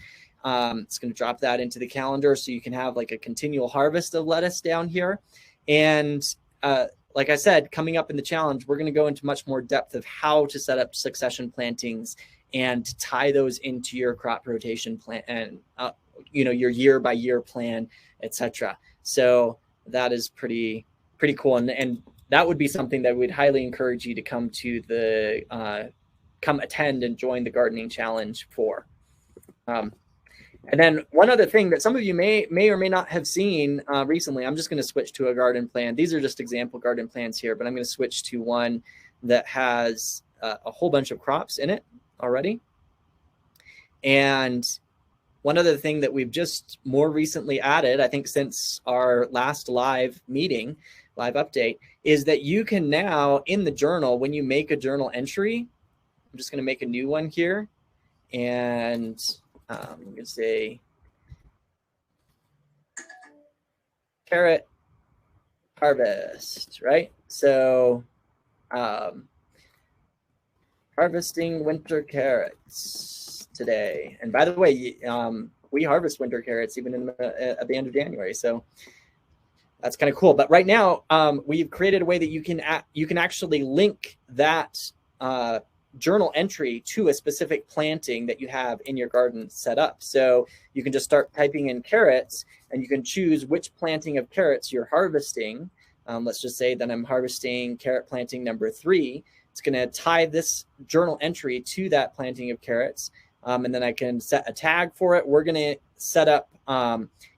It's going to drop that into the calendar so you can have like a continual harvest of lettuce down here. And like I said, coming up in the challenge, we're going to go into much more depth of how to set up succession plantings and tie those into your crop rotation plan and your year by year plan, etc. So that is pretty cool, and that would be something that we'd highly encourage you to come attend and join the gardening challenge for. And then one other thing that some of you may or may not have seen recently, I'm just going to switch to a garden plan. These are just example garden plans here, but I'm going to switch to one that has a whole bunch of crops in it already. And one other thing that we've just more recently added, I think since our last live update, is that you can now in the journal, when you make a journal entry, I'm just going to make a new one here, and I'm going to say carrot harvest, right? So harvesting winter carrots today. And by the way, we harvest winter carrots even at the end of January. So that's kind of cool. But right now, we've created a way that you can actually link that journal entry to a specific planting that you have in your garden set up. So you can just start typing in carrots, and you can choose which planting of carrots you're harvesting. Let's just say that I'm harvesting carrot planting number 3. It's going to tie this journal entry to that planting of carrots. And then I can set a tag for it. We're going to set up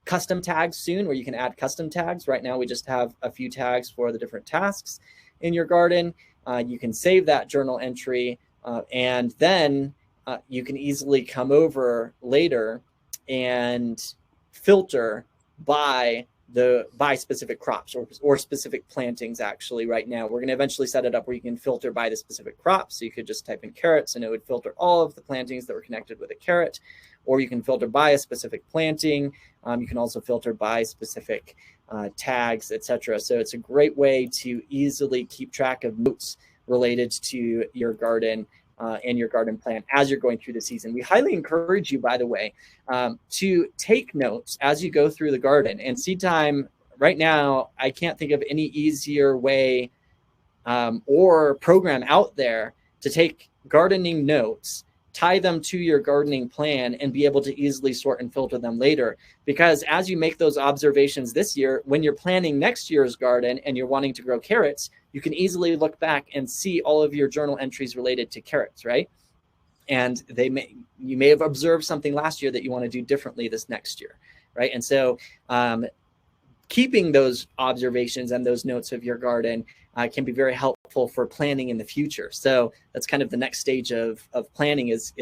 custom tags soon, where you can add custom tags. Right now, we just have a few tags for the different tasks in your garden. You can save that journal entry, and then you can easily come over later and filter by specific crops or specific plantings. Actually, right now we're going to eventually set it up where you can filter by the specific crops. So you could just type in carrots and it would filter all of the plantings that were connected with a carrot, or you can filter by a specific planting. You can also filter by specific tags, etc. So it's a great way to easily keep track of notes related to your garden and your garden plan as you're going through the season. We highly encourage you, by the way, to take notes as you go through the garden. And Seed Time, right now, I can't think of any easier way or program out there to take gardening notes, tie them to your gardening plan, and be able to easily sort and filter them later. Because as you make those observations this year, when you're planning next year's garden and you're wanting to grow carrots, you can easily look back and see all of your journal entries related to carrots, right? And you may have observed something last year that you want to do differently this next year, right? And so keeping those observations and those notes of your garden can be very helpful for planning in the future. So that's kind of the next stage of planning is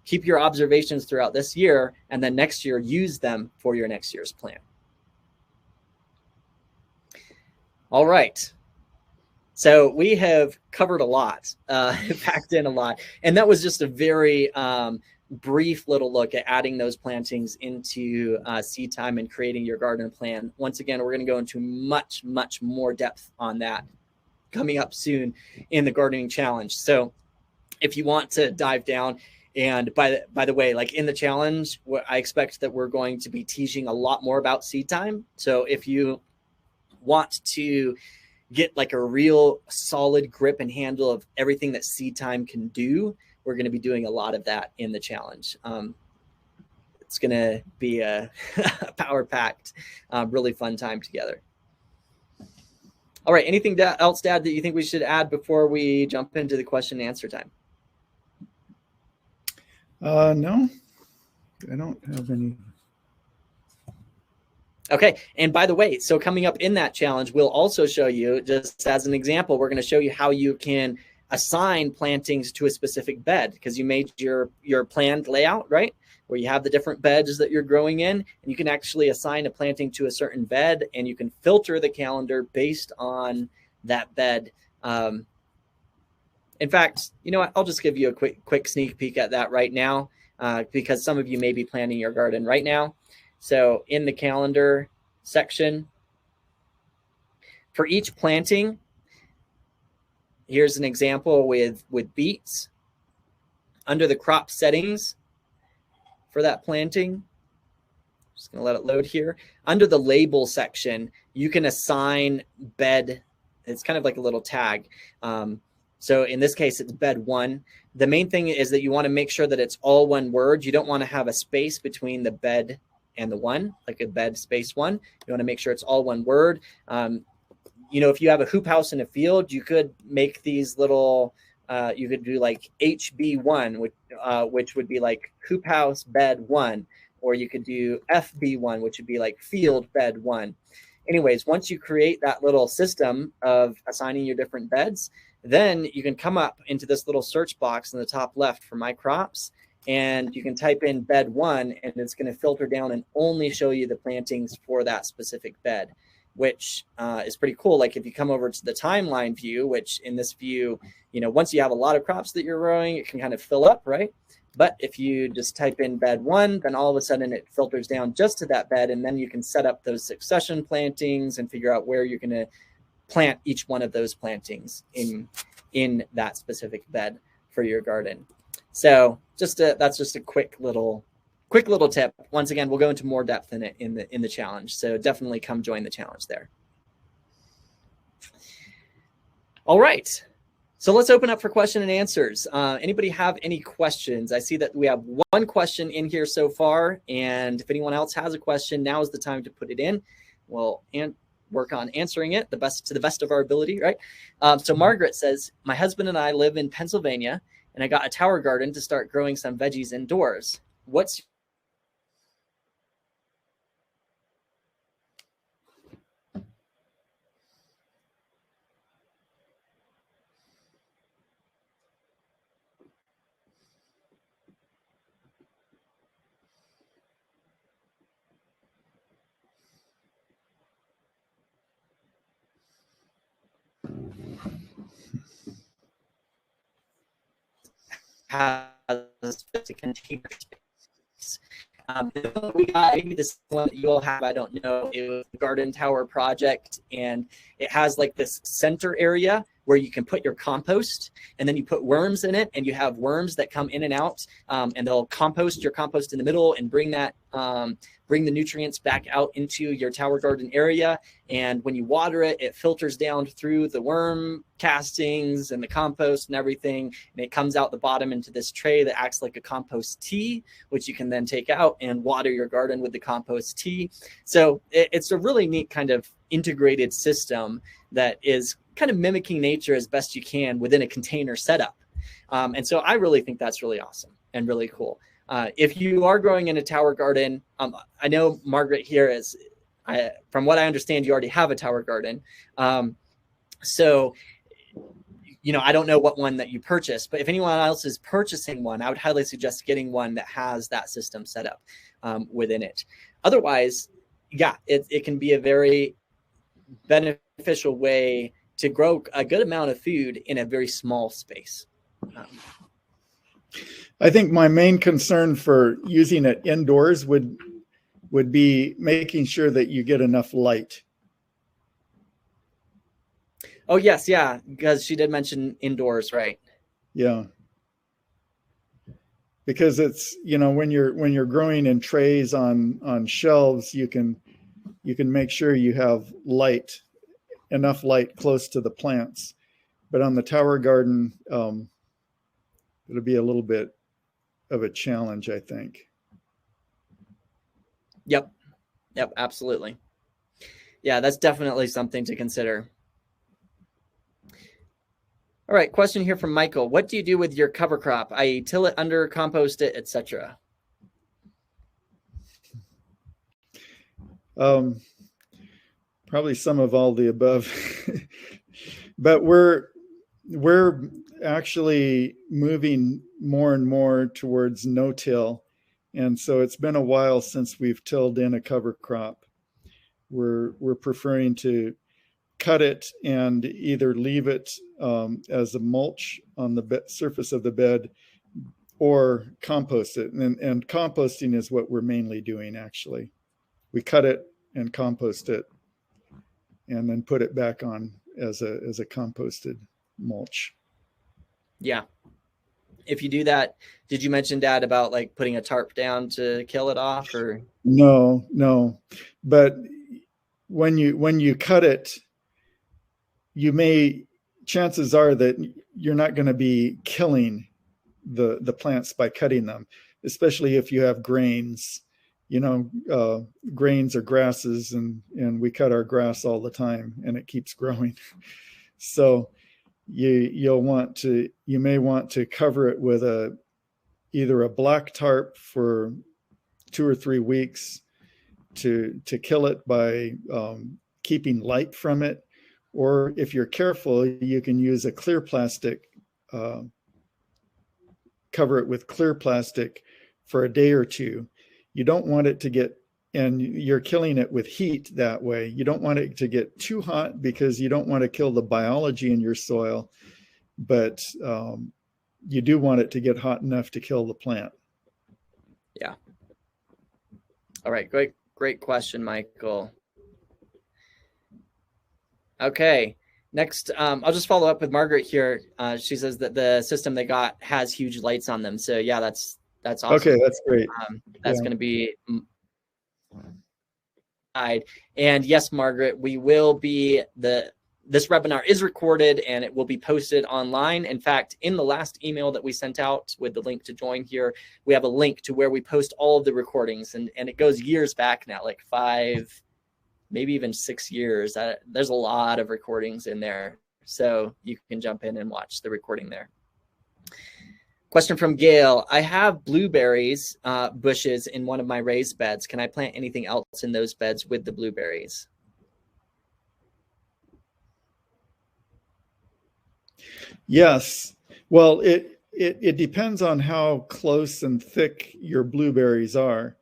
keep your observations throughout this year, and then next year use them for your next year's plan. All right. So we have covered a lot, packed in a lot, and that was just a very brief little look at adding those plantings into Seed Time and creating your garden plan. Once again, we're going to go into much, much more depth on that coming up soon in the gardening challenge. So if you want to dive down, and by the way, like in the challenge, I expect that we're going to be teaching a lot more about Seed Time. So if you want to get like a real solid grip and handle of everything that Seed Time can do, we're going to be doing a lot of that in the challenge. It's going to be a power-packed, really fun time together. All right, anything else, Dad, that you think we should add before we jump into the question and answer time? No, I don't have any. Okay, and by the way, so coming up in that challenge, we'll also show you, just as an example, we're going to show you how you can assign plantings to a specific bed, because you made your planned layout, right, where you have the different beds that you're growing in, and you can actually assign a planting to a certain bed, and you can filter the calendar based on that bed. In fact, you know what, I'll just give you a quick sneak peek at that right now, because some of you may be planting your garden right now. So in the calendar section, for each planting, here's an example with beets. Under the crop settings, for that planting. Just going to let it load here. Under the label section, you can assign bed. It's kind of like a little tag. So in this case, it's bed 1. The main thing is that you want to make sure that it's all one word. You don't want to have a space between the bed and the 1, like a bed space 1. You want to make sure it's all one word. You know, if you have a hoop house in a field, you could make these little, you could do like HB1, which would be like hoop house bed 1. Or you could do FB1, which would be like field bed 1. Anyways, once you create that little system of assigning your different beds, then you can come up into this little search box in the top left for my crops, and you can type in bed 1, and it's going to filter down and only show you the plantings for that specific bed, which is pretty cool. Like if you come over to the timeline view, which in this view, you know, once you have a lot of crops that you're growing, it can kind of fill up, right? But if you just type in bed 1, then all of a sudden it filters down just to that bed, and then you can set up those succession plantings and figure out where you're going to plant each one of those plantings in that specific bed for your garden. So that's just a quick little tip. Once again, we'll go into more depth in it in the challenge. So definitely come join the challenge there. All right. So let's open up for question and answers. Anybody have any questions? I see that we have one question in here so far. And if anyone else has a question, now is the time to put it in. We'll work on answering it to the best of our ability, right? So Margaret says, my husband and I live in Pennsylvania, and I got a tower garden to start growing some veggies indoors. What's has a container space. We got maybe this one that you all have, I don't know. It was the Garden Tower project, and it has like this center area where you can put your compost, and then you put worms in it, and you have worms that come in and out, and they'll compost your compost in the middle and bring the nutrients back out into your tower garden area. And when you water it, it filters down through the worm castings and the compost and everything, and it comes out the bottom into this tray that acts like a compost tea, which you can then take out and water your garden with the compost tea. So it's a really neat kind of integrated system that is kind of mimicking nature as best you can within a container setup. And so I really think that's really awesome and really cool. If you are growing in a tower garden, I know Margaret here is, from what I understand, you already have a tower garden. So, you know, I don't know what one that you purchased, but if anyone else is purchasing one, I would highly suggest getting one that has that system set up within it. Otherwise, yeah, it can be a very beneficial way to grow a good amount of food in a very small space. I think my main concern for using it indoors would be making sure that you get enough light. Oh yes, yeah, because she did mention indoors, right? Yeah. Because it's, you know, when you're growing in trays on shelves, you can make sure you have enough light close to the plants. But on the tower garden, it'll be a little bit of a challenge, I think. Yep, absolutely. Yeah, that's definitely something to consider. All right, question here from Michael. What do you do with your cover crop, i.e. till it, under, compost it, etc.? Probably some of all the above. But we're actually moving more and more towards no-till. And so it's been a while since we've tilled in a cover crop. We're preferring to cut it and either leave it as a mulch on the surface of the bed or compost it. And composting is what we're mainly doing, actually. We cut it and compost it and then put it back on as a composted mulch. Yeah. if you do that, did you mention, Dad, about like putting a tarp down to kill it off, or? No. But when you cut it, chances are that you're not going to be killing the plants by cutting them, especially if you have grains. Grains or grasses, and we cut our grass all the time and it keeps growing. So you may want to cover it with either a black tarp for 2 or 3 weeks to kill it by keeping light from it. Or if you're careful, you can use a clear plastic, cover it with clear plastic for a day or two. You don't want it to get, and you're killing it with heat that way. You don't want it to get too hot because you don't want to kill the biology in your soil, but you do want it to get hot enough to kill the plant. Yeah. All right. Great question, Michael. Okay. Next, I'll just follow up with Margaret here. She says that the system they got has huge lights on them. So yeah, that's awesome. Okay, that's great. That's going to be. And yes, Margaret, we will be this webinar is recorded and it will be posted online. In fact, in the last email that we sent out with the link to join here, we have a link to where we post all of the recordings, and it goes years back now, like 5, maybe even 6 years. There's a lot of recordings in there, so you can jump in and watch the recording there. Question from Gail. I have blueberries bushes in one of my raised beds. Can I plant anything else in those beds with the blueberries? Yes. Well, it depends on how close and thick your blueberries are.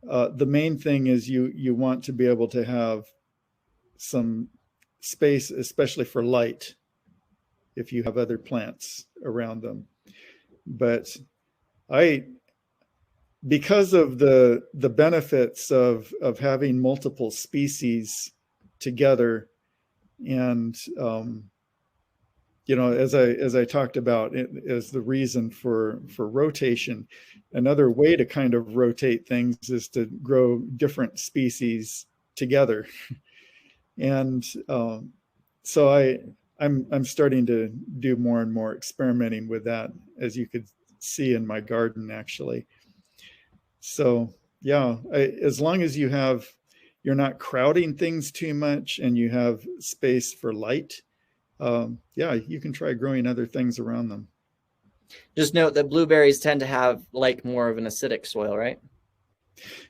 The main thing is you want to be able to have some space, especially for light, if you have other plants around them. But because of the benefits of having multiple species together, and as I talked about it as the reason for rotation, another way to kind of rotate things is to grow different species together. And so I'm starting to do more and more experimenting with that, as you could see in my garden, actually. So yeah, as long as you're not crowding things too much and you have space for light, yeah, you can try growing other things around them. Just note that blueberries tend to have like more of an acidic soil, right?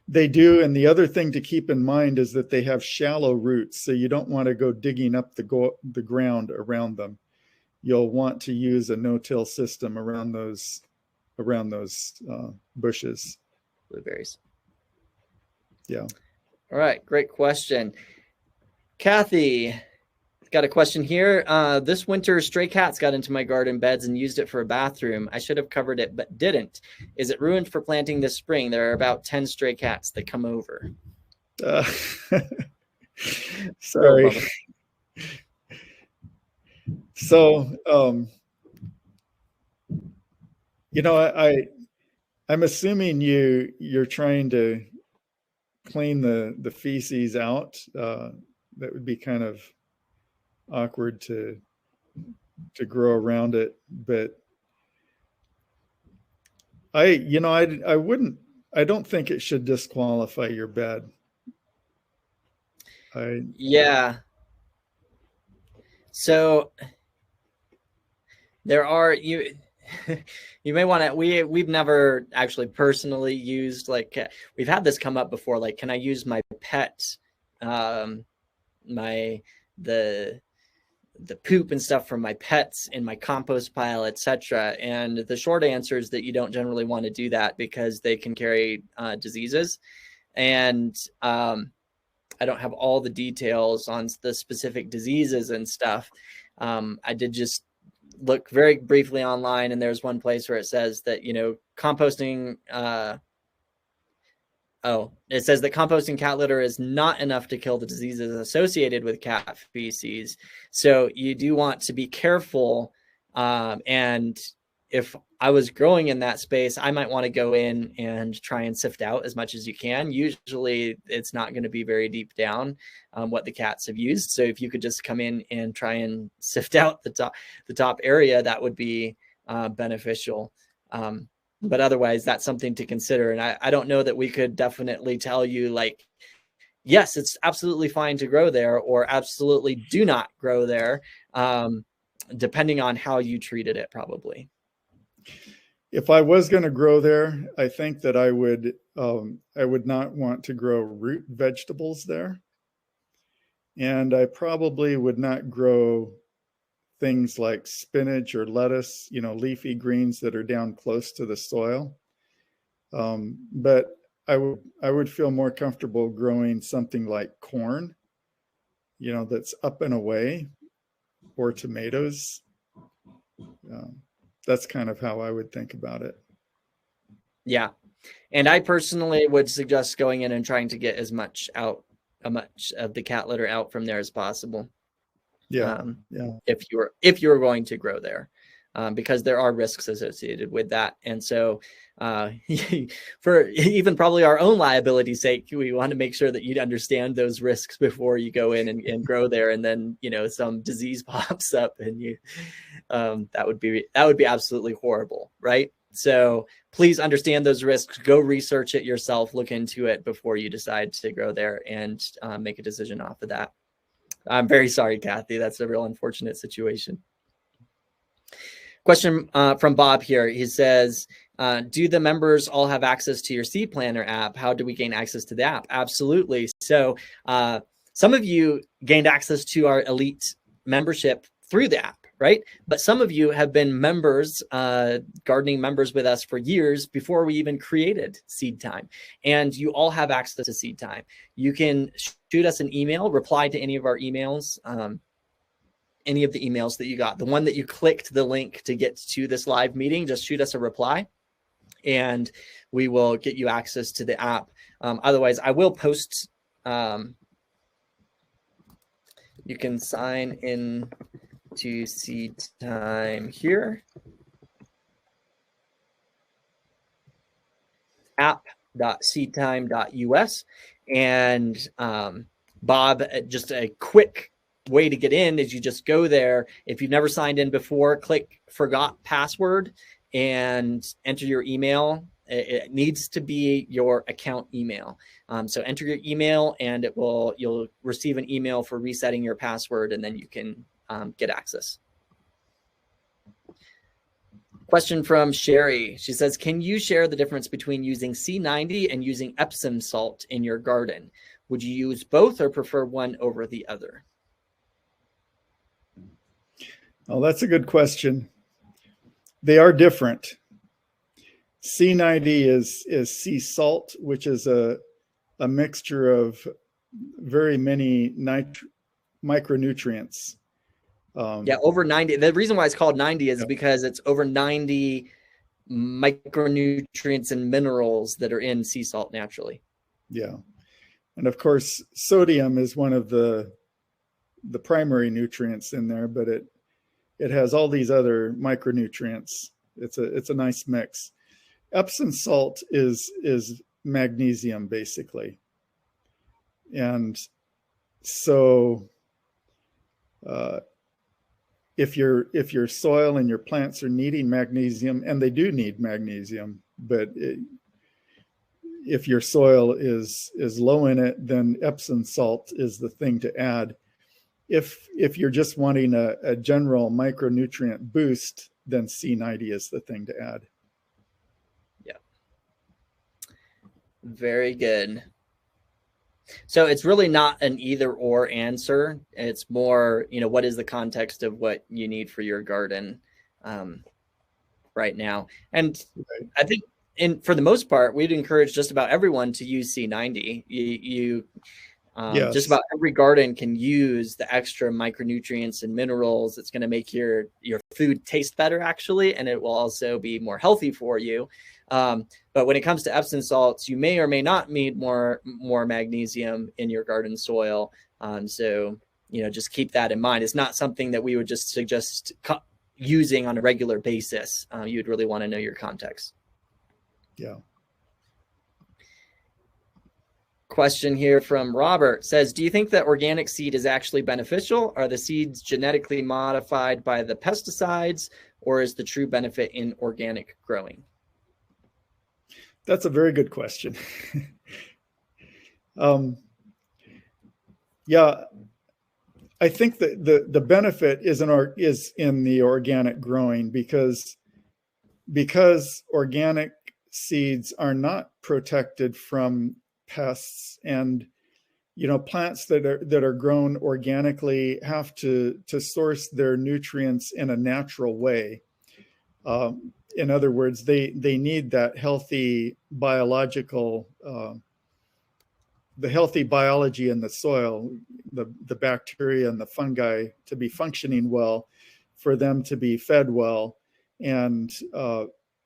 They do. And the other thing to keep in mind is that they have shallow roots. So you don't want to go digging up the ground around them. You'll want to use a no-till system around those bushes. Blueberries. Yeah. All right. Great question. Kathy, got a question here. This winter, stray cats got into my garden beds and used it for a bathroom. I should have covered it, but didn't. Is it ruined for planting this spring? There are about 10 stray cats that come over. Sorry. So, I'm assuming you're trying to clean the feces out. That would be kind of awkward to grow around it, but I don't think it should disqualify your bed. Yeah. So there are you may want to, we've never actually personally used, like, we've had this come up before, like, can I use my pet, the poop and stuff from my pets in my compost pile, etc. And the short answer is that you don't generally want to do that because they can carry diseases. And I don't have all the details on the specific diseases and stuff. I did just look very briefly online, and there's one place where it says that, composting, it says that composting cat litter is not enough to kill the diseases associated with cat feces. So you do want to be careful. And if I was growing in that space, I might want to go in and try and sift out as much as you can. Usually it's not going to be very deep down what the cats have used. So if you could just come in and try and sift out the top area, that would be beneficial. But otherwise, that's something to consider. And I don't know that we could definitely tell you, like, yes, it's absolutely fine to grow there, or absolutely do not grow there, depending on how you treated it, probably. If I was going to grow there, I think that I would not want to grow root vegetables there. And I probably would not grow things like spinach or lettuce, leafy greens that are down close to the soil. But I would feel more comfortable growing something like corn, that's up and away, or tomatoes. That's kind of how I would think about it. Yeah. And I personally would suggest going in and trying to get as much of the cat litter out from there as possible. Yeah. If you were going to grow there, because there are risks associated with that. And so for even probably our own liability's sake, we want to make sure that you understand those risks before you go in and grow there. And then, some disease pops up and you, that would be absolutely horrible. Right. So please understand those risks, go research it yourself, look into it before you decide to grow there, and make a decision off of that. I'm very sorry, Kathy. That's a real unfortunate situation. Question from Bob here. He says, do the members all have access to your Seed Planner app? How do we gain access to the app? Absolutely. So some of you gained access to our elite membership through the app, right? But some of you have been members, gardening members with us for years before we even created Seed Time. And you all have access to Seed Time. You can shoot us an email, reply to any of our emails, any of the emails that you got. The one that you clicked the link to get to this live meeting, just shoot us a reply and we will get you access to the app. Otherwise, I will post, you can sign in to Seed Time here. app.seedtime.us. And Bob, just a quick way to get in is you just go there. If you've never signed in before, click forgot password and enter your email. It needs to be your account email. So enter your email and you'll receive an email for resetting your password, and then you can get access. Question from Sherry. She says, can you share the difference between using C90 and using Epsom salt in your garden? Would you use both or prefer one over the other? Oh, that's a good question. They are different. C90 is sea salt, which is a mixture of very many micronutrients. Over 90. The reason why it's called 90 is because it's over 90 micronutrients and minerals that are in sea salt naturally. Yeah. And of course, sodium is one of the primary nutrients in there, but it has all these other micronutrients. It's a nice mix. Epsom salt is magnesium, basically. And so if your soil and your plants are needing magnesium, and they do need magnesium, but if your soil is low in it, then Epsom salt is the thing to add. If you're just wanting a general micronutrient boost, then C90 is the thing to add. Yeah. Very good. So it's really not an either or answer. It's more, what is the context of what you need for your garden right now? And I think for the most part, we'd encourage just about everyone to use C90. Yes. Just about every garden can use the extra micronutrients and minerals. It's going to make your food taste better, actually, and it will also be more healthy for you. But when it comes to Epsom salts, you may or may not need more magnesium in your garden soil. So, just keep that in mind. It's not something that we would just suggest, using on a regular basis, you'd really want to know your context. Yeah. Question here from Robert says, do you think that organic seed is actually beneficial? Are the seeds genetically modified by the pesticides, or is the true benefit in organic growing? That's a very good question. Yeah, I think that the benefit is in the organic growing, because organic seeds are not protected from pests, and plants that are grown organically have to source their nutrients in a natural way. In other words, they need that healthy biological, the healthy biology in the soil, the bacteria and the fungi to be functioning well, for them to be fed well. And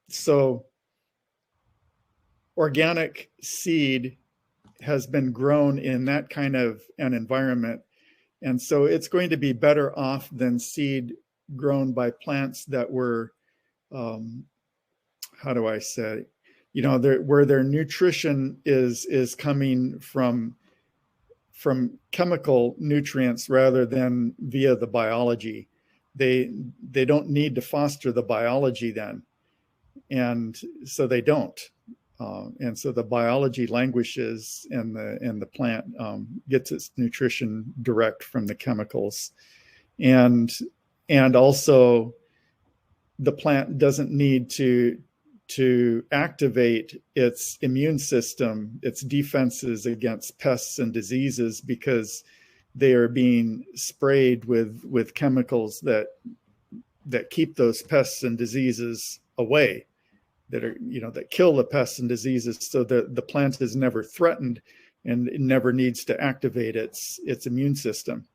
so organic seed has been grown in that kind of an environment. And so it's going to be better off than seed grown by plants that were, how do I say, where their nutrition is coming from chemical nutrients rather than via the biology. They don't need to foster the biology then. And so they don't. And so the biology languishes, and the plant gets its nutrition direct from the chemicals. And also the plant doesn't need to activate its immune system, its defenses against pests and diseases, because they are being sprayed with chemicals that keep those pests and diseases away, that kill the pests and diseases, so that the plant is never threatened and it never needs to activate its immune system.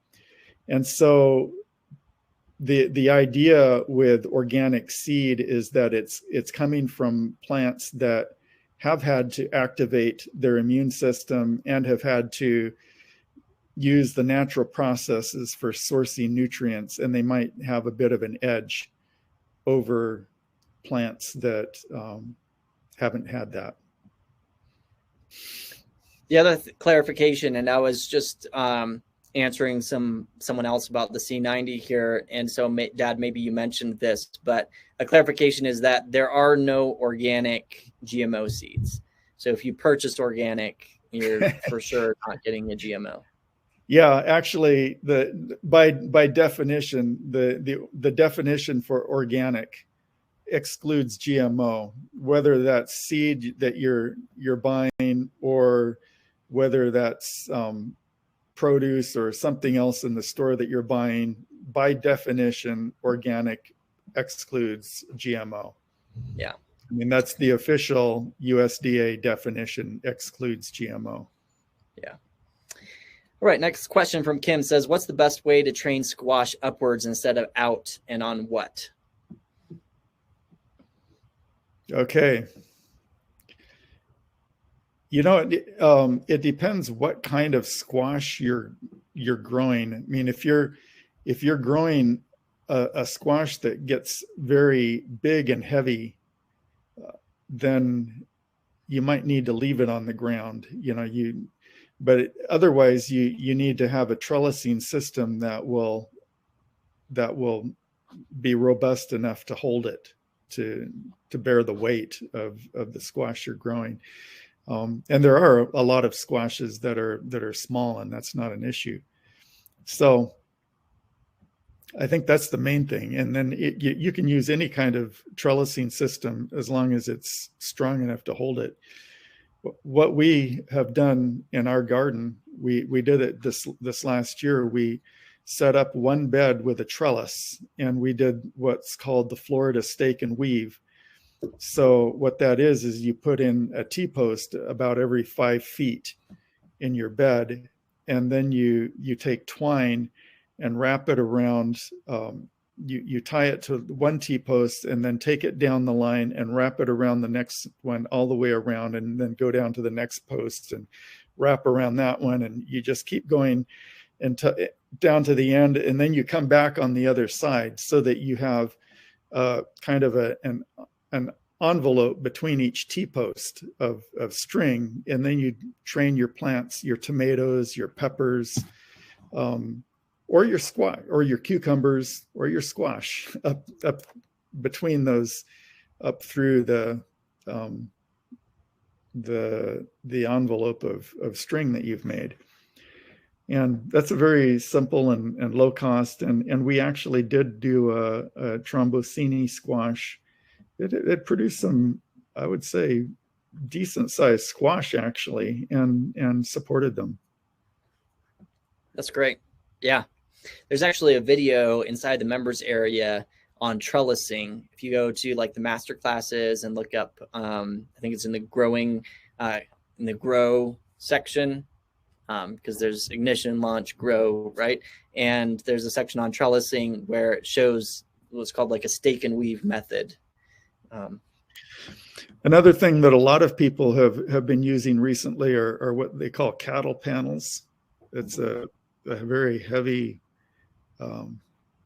And so the idea with organic seed is that it's coming from plants that have had to activate their immune system and have had to use the natural processes for sourcing nutrients, and they might have a bit of an edge over plants that haven't had that. The other clarification, and I was just answering someone else about the C90 here, and so Dad, maybe you mentioned this, but a clarification is that there are no organic GMO seeds. So if you purchase organic, you're for sure not getting a GMO. Yeah, actually, by definition, the definition for organic excludes GMO, whether that's seed that you're buying, or whether that's produce or something else in the store that you're buying. By definition, organic excludes GMO. Yeah. I mean, that's the official USDA definition, excludes GMO. Yeah. All right, next question from Kim says, what's the best way to train squash upwards instead of out, and on what? Okay. It depends what kind of squash you're growing. I mean, if you're growing a squash that gets very big and heavy, then you might need to leave it on the ground. But otherwise, you need to have a trellising system that will be robust enough to hold it, to bear the weight of the squash you're growing. And there are a lot of squashes that are small, and that's not an issue. So I think that's the main thing. And then you can use any kind of trellising system as long as it's strong enough to hold it. What we have done in our garden, we did it this last year. We set up one bed with a trellis, and we did what's called the Florida stake and weave. So what that is you put in a T-post about every 5 feet in your bed, and then you take twine and wrap it around. You tie it to one T-post and then take it down the line and wrap it around the next one all the way around, and then go down to the next post and wrap around that one, and you just keep going down to the end, and then you come back on the other side, so that you have kind of an envelope between each T-post of string, and then you train your plants, your tomatoes, your peppers, or your squash, or your cucumbers, or your squash up between those, up through the envelope of string that you've made. And that's a very simple and low cost. And we actually did do a Trombosini squash. It produced some, I would say, decent sized squash actually, and supported them. That's great. Yeah. There's actually a video inside the members area on trellising. If you go to like the master classes and look up, I think it's in the growing, in the grow section, because there's ignition, launch, grow, right? And there's a section on trellising where it shows what's called like a stake and weave method. Another thing that a lot of people have been using recently are what they call cattle panels. It's a very heavy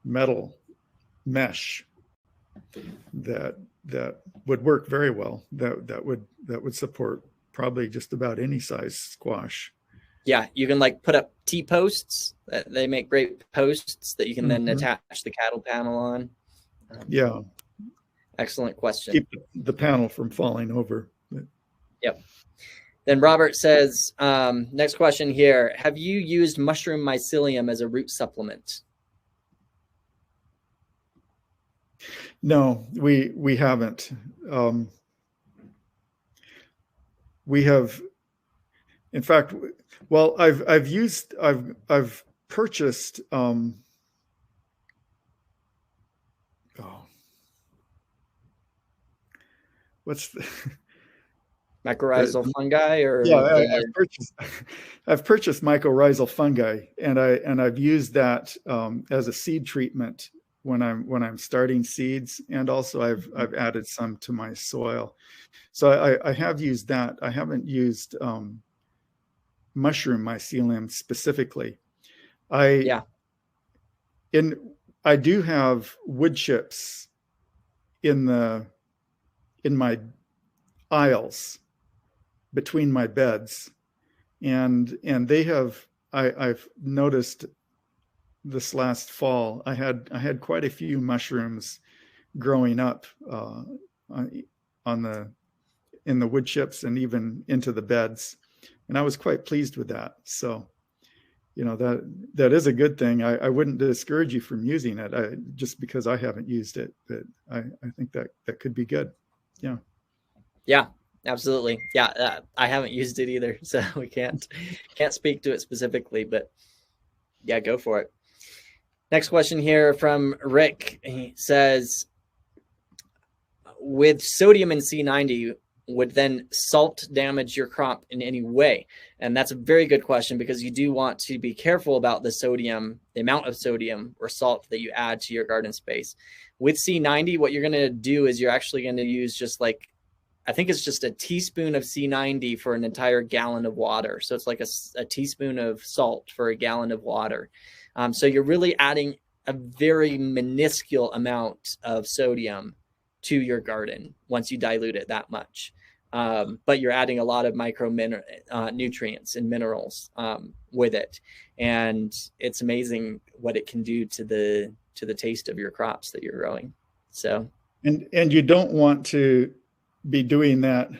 metal mesh that would work very well. That would support probably just about any size squash. Yeah, you can like put up T-posts. They make great posts that you can then attach the cattle panel on. Yeah. Excellent question. Keep the panel from falling over. Yep. Then Robert says, next question here. Have you used mushroom mycelium as a root supplement? No, we haven't. We have, in fact, well, I've purchased, what's the mycorrhizal fungi, or yeah, I've purchased mycorrhizal fungi, and I've used that as a seed treatment when I'm starting seeds, and also I've added some to my soil. So I have used that. I haven't used mushroom mycelium specifically. I do have wood chips in my aisles between my beds, and they have, I've noticed this last fall, I had quite a few mushrooms growing up in the wood chips and even into the beds, and I was quite pleased with that. So, that is a good thing. I wouldn't discourage you from using it, just because I haven't used it, but I think that could be good. Yeah. Yeah, absolutely. Yeah, I haven't used it either, so we can't speak to it specifically, but yeah, go for it. Next question here from Rick. He says, with sodium in C90, would then salt damage your crop in any way? And that's a very good question, because you do want to be careful about the sodium, the amount of sodium or salt that you add to your garden space. With C90, what you're going to do is you're actually going to use just like, I think it's just a teaspoon of C90 for an entire gallon of water. So it's like a teaspoon of salt for a gallon of water. So you're really adding a very minuscule amount of sodium to your garden once you dilute it that much. But you're adding a lot of nutrients and minerals with it. And it's amazing what it can do to the taste of your crops that you're growing. So, and you don't want to be doing that,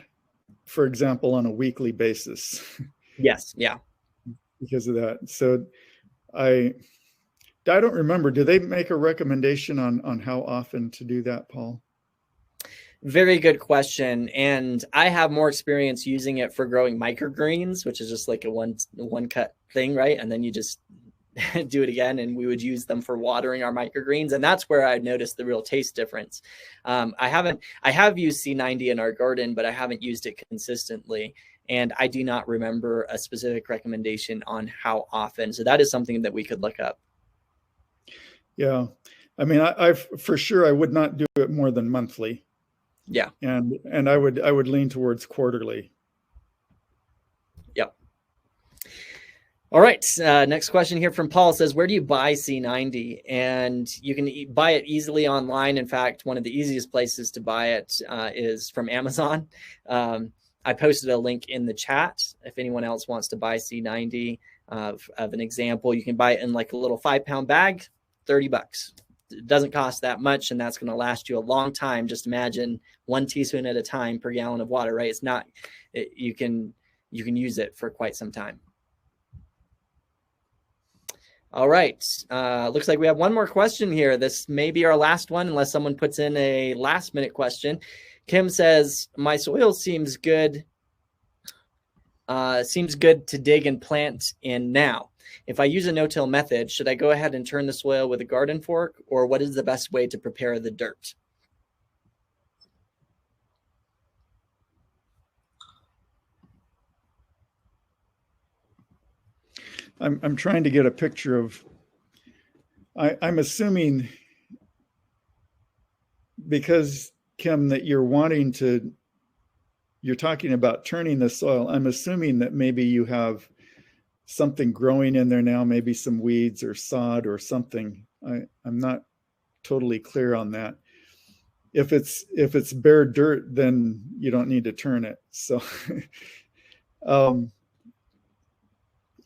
for example, on a weekly basis. Yes. Yeah. Because of that. So I don't remember. Do they make a recommendation on how often to do that, Paul? Very good question. And I have more experience using it for growing microgreens, which is just like a one cut thing, right? And then you just do it again, and we would use them for watering our microgreens. And that's where I noticed the real taste difference. I have used C90 in our garden, but I haven't used it consistently. And I do not remember a specific recommendation on how often. So that is something that we could look up. Yeah. I mean, I for sure, I would not do it more than monthly. Yeah. And I would lean towards quarterly. Yep. All right. Next question here from Paul says, where do you buy C90? And you can buy it easily online. In fact, one of the easiest places to buy it is from Amazon. I posted a link in the chat. If anyone else wants to buy C90 of an example, you can buy it in like a little 5-pound bag, $30. It doesn't cost that much, and that's going to last you a long time. Just imagine 1 teaspoon at a time per gallon of water, right? It's not, you can use it for quite some time. All right. Looks like we have one more question here. This may be our last one, unless someone puts in a last-minute question. Kim says, my soil seems good. Seems good to dig and plant in now. If I use a no-till method, should I go ahead and turn the soil with a garden fork, or what is the best way to prepare the dirt? I'm trying to get a picture of, I'm assuming, because Kim, that you're talking about turning the soil. I'm assuming that maybe you have something growing in there now, maybe some weeds or sod or something. I'm not totally clear on that. If it's bare dirt, then you don't need to turn it. So,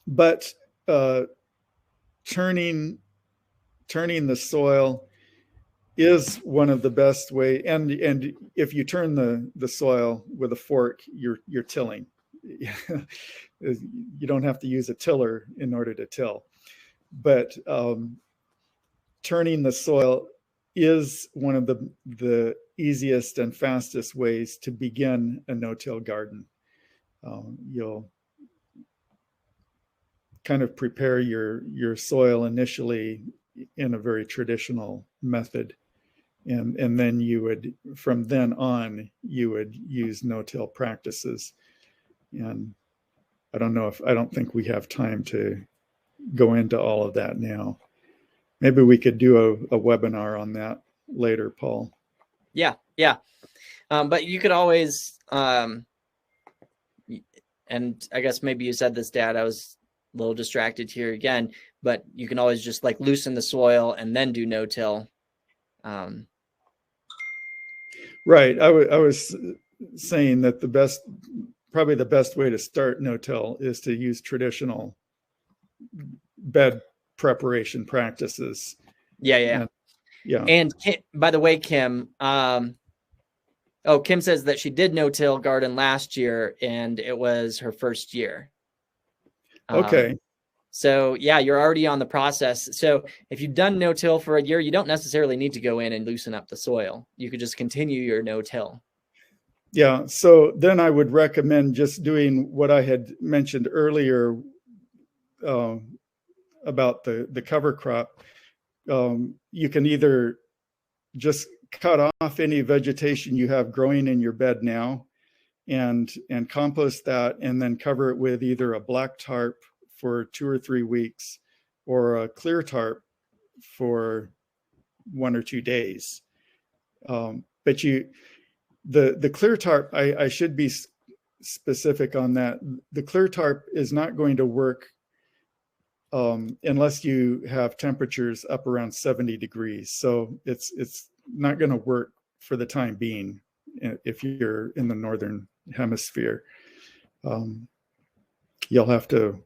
but turning the soil is one of the best way. And if you turn the soil with a fork, you're tilling. You don't have to use a tiller in order to till. But turning the soil is one of the easiest and fastest ways to begin a no-till garden. You'll kind of prepare your soil initially in a very traditional method. And then you would, from then on, you would use no-till practices. And I don't think we have time to go into all of that now. Maybe we could do a webinar on that later, Paul. Yeah. But you could always, and I guess maybe you said this, Dad, I was a little distracted here again, but you can always just like loosen the soil and then do no-till. Right. I was saying that probably the best way to start no-till is to use traditional bed preparation practices. Yeah. And by the way, Kim, Kim says that she did no-till garden last year and it was her first year. Okay. So yeah, you're already on the process. So if you've done no-till for a year, you don't necessarily need to go in and loosen up the soil. You could just continue your no-till. Yeah. So then I would recommend just doing what I had mentioned earlier about the cover crop. You can either just cut off any vegetation you have growing in your bed now and compost that, and then cover it with either a black tarp for 2 or 3 weeks or a clear tarp for 1 or 2 days. But the clear tarp, I should be specific on that. The clear tarp is not going to work unless you have temperatures up around 70 degrees. So it's not going to work for the time being if you're in the northern hemisphere. You'll have to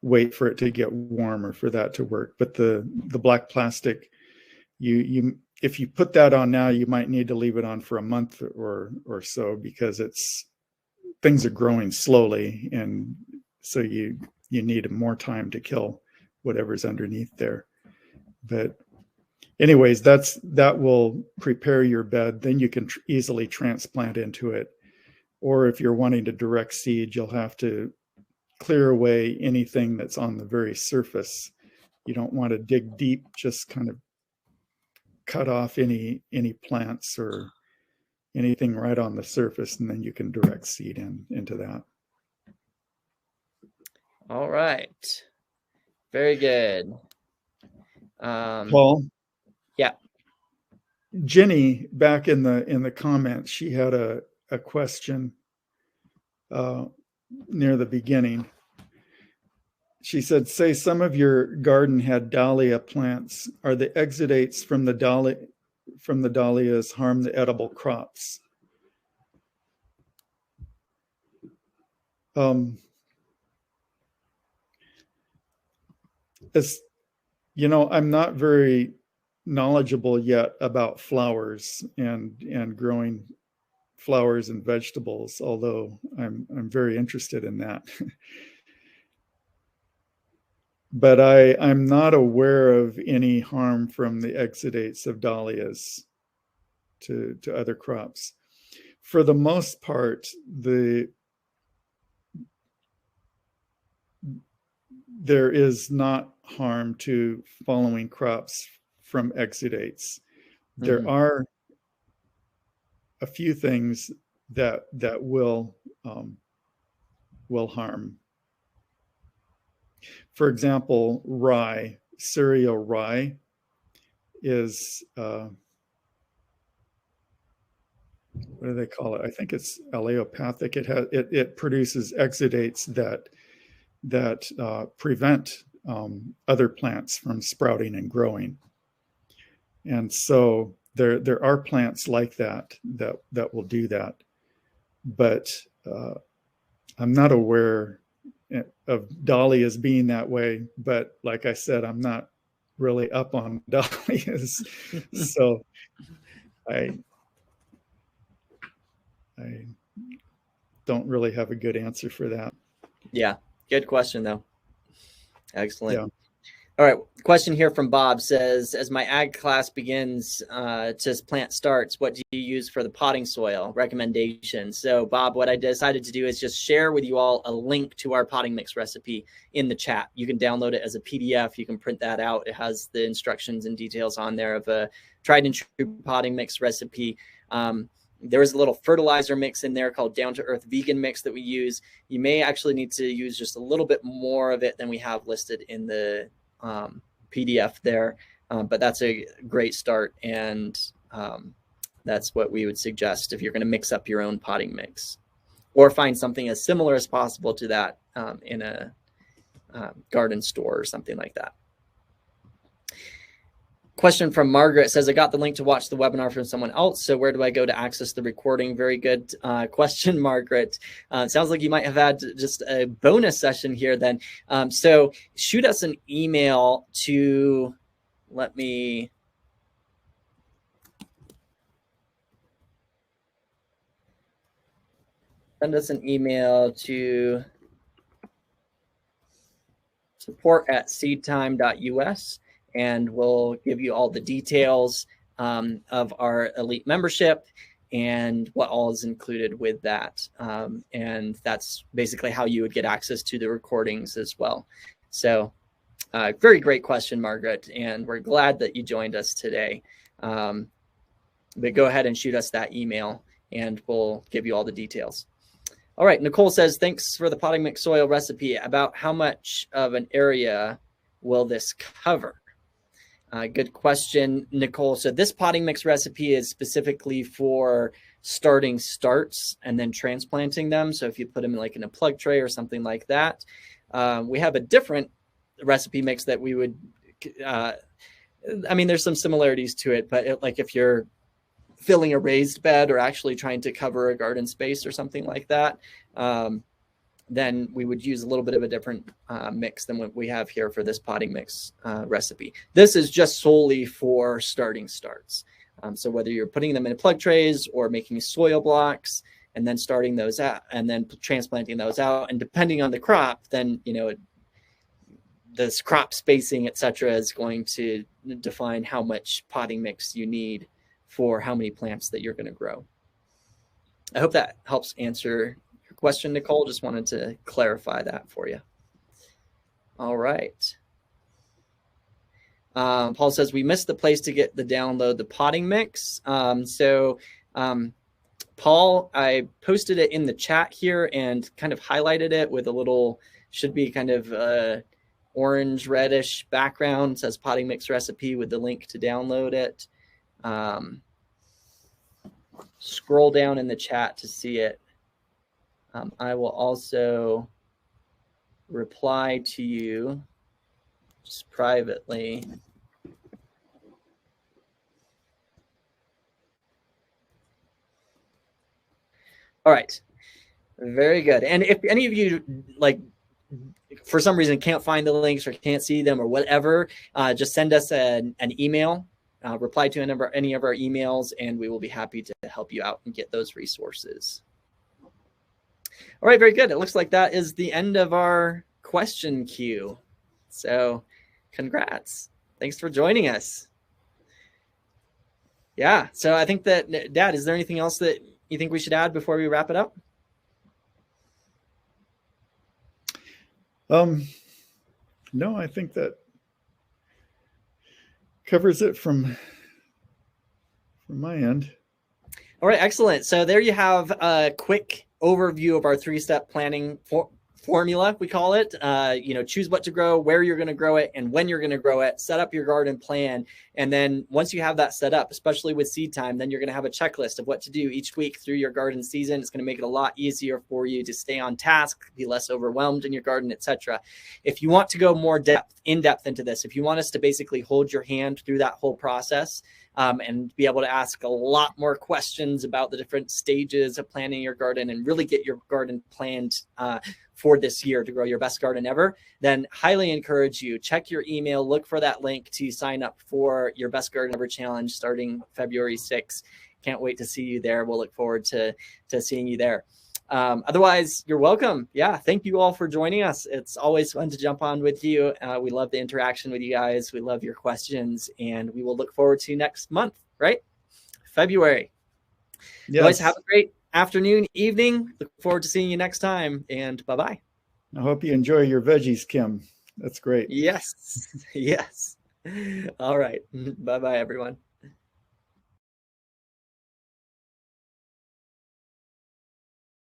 wait for it to get warmer for that to work. But the black plastic, if you put that on now, you might need to leave it on for a month or so, because things are growing slowly, and so you need more time to kill whatever's underneath there. But anyways, that will prepare your bed. Then you can easily transplant into it. Or if you're wanting to direct seed, you'll have to clear away anything that's on the very surface. You don't want to dig deep, just kind of cut off any plants or anything right on the surface, and then you can direct seed into that. All right. Very good. Paul? Yeah. Jenny, back in the comments, she had a question near the beginning. she said, say some of your garden had dahlia plants. Are the exudates from the dahlias harm the edible crops? As you know, I'm not very knowledgeable yet about flowers and growing flowers and vegetables, although I'm very interested in that. But I'm not aware of any harm from the exudates of dahlias to other crops. For the most part, there is not harm to following crops from exudates. There are a few things that will harm. For example, rye, cereal rye, is what do they call it? I think it's allelopathic. It produces exudates that prevent other plants from sprouting and growing. And so there are plants like that will do that, but I'm not aware of dahlias being that way. But like I said, I'm not really up on dahlias, so I don't really have a good answer for that. Yeah, good question though. Excellent. Yeah. All right, question here from Bob says, as my ag class begins to plant starts, what do you use for the potting soil recommendations? So Bob, what I decided to do is just share with you all a link to our potting mix recipe in the chat. You can download it as a PDF. You can print that out. It has the instructions and details on there of a tried and true potting mix recipe. There is a little fertilizer mix in there called Down to Earth Vegan Mix that we use. You may actually need to use just a little bit more of it than we have listed in the PDF there, but that's a great start, and that's what we would suggest if you're going to mix up your own potting mix, or find something as similar as possible to that in a garden store or something like that. Question from Margaret says, I got the link to watch the webinar from someone else, so where do I go to access the recording? Very good question, Margaret. Sounds like you might have had just a bonus session here then. So shoot us an email to, send us an email to support@seedtime.us. And we'll give you all the details of our elite membership and what all is included with that. And that's basically how you would get access to the recordings as well. So very great question, Margaret, and we're glad that you joined us today. But go ahead and shoot us that email and we'll give you all the details. All right, Nicole says, thanks for the potting mix soil recipe. About how much of an area will this cover? Good question, Nicole. So this potting mix recipe is specifically for starting starts and then transplanting them. So if you put them in a plug tray or something like that, we have a different recipe mix that we would, there's some similarities to it, but if you're filling a raised bed or actually trying to cover a garden space or something like that, then we would use a little bit of a different mix than what we have here for this potting mix recipe. This is just solely for starting starts. So whether you're putting them in plug trays or making soil blocks and then starting those out and then transplanting those out, and depending on the crop, then this crop spacing, etc., is going to define how much potting mix you need for how many plants that you're going to grow. I hope that helps answer question, Nicole. Just wanted to clarify that for you. All right. Paul says, we missed the place to get the download the potting mix. Paul, I posted it in the chat here and kind of highlighted it with a little, should be kind of orange reddish background. It says potting mix recipe with the link to download it. Scroll down in the chat to see it. I will also reply to you just privately. All right. Very good. And if any of you, like, for some reason can't find the links or can't see them or whatever, just send us an email, reply to any of our emails, and we will be happy to help you out and get those resources. All right, very good. It looks like that is the end of our question queue. So congrats. Thanks for joining us. Yeah, so I think that, Dad, is there anything else that you think we should add before we wrap it up? No, I think that covers it from my end. All right, excellent. So there you have a quick overview of our 3-step planning formula, we call it. Choose what to grow, where you're going to grow it, and when you're going to grow it. Set up your garden plan. And then once you have that set up, especially with seed time, then you're going to have a checklist of what to do each week through your garden season. It's going to make it a lot easier for you to stay on task, be less overwhelmed in your garden, etc. If you want to go more in depth into this, if you want us to basically hold your hand through that whole process, and be able to ask a lot more questions about the different stages of planning your garden and really get your garden planned for this year to grow your best garden ever, then highly encourage you, check your email, look for that link to sign up for your Best Garden Ever Challenge starting February 6th. Can't wait to see you there. We'll look forward to seeing you there. Otherwise, you're welcome. Yeah, thank you all for joining us. It's always fun to jump on with you. We love the interaction with you guys. We love your questions, and we will look forward to next month, right? February. Yes. Guys, have a great afternoon, evening. Look forward to seeing you next time, and bye-bye. I hope you enjoy your veggies, Kim. That's great. Yes. Yes. All right. Bye-bye, everyone.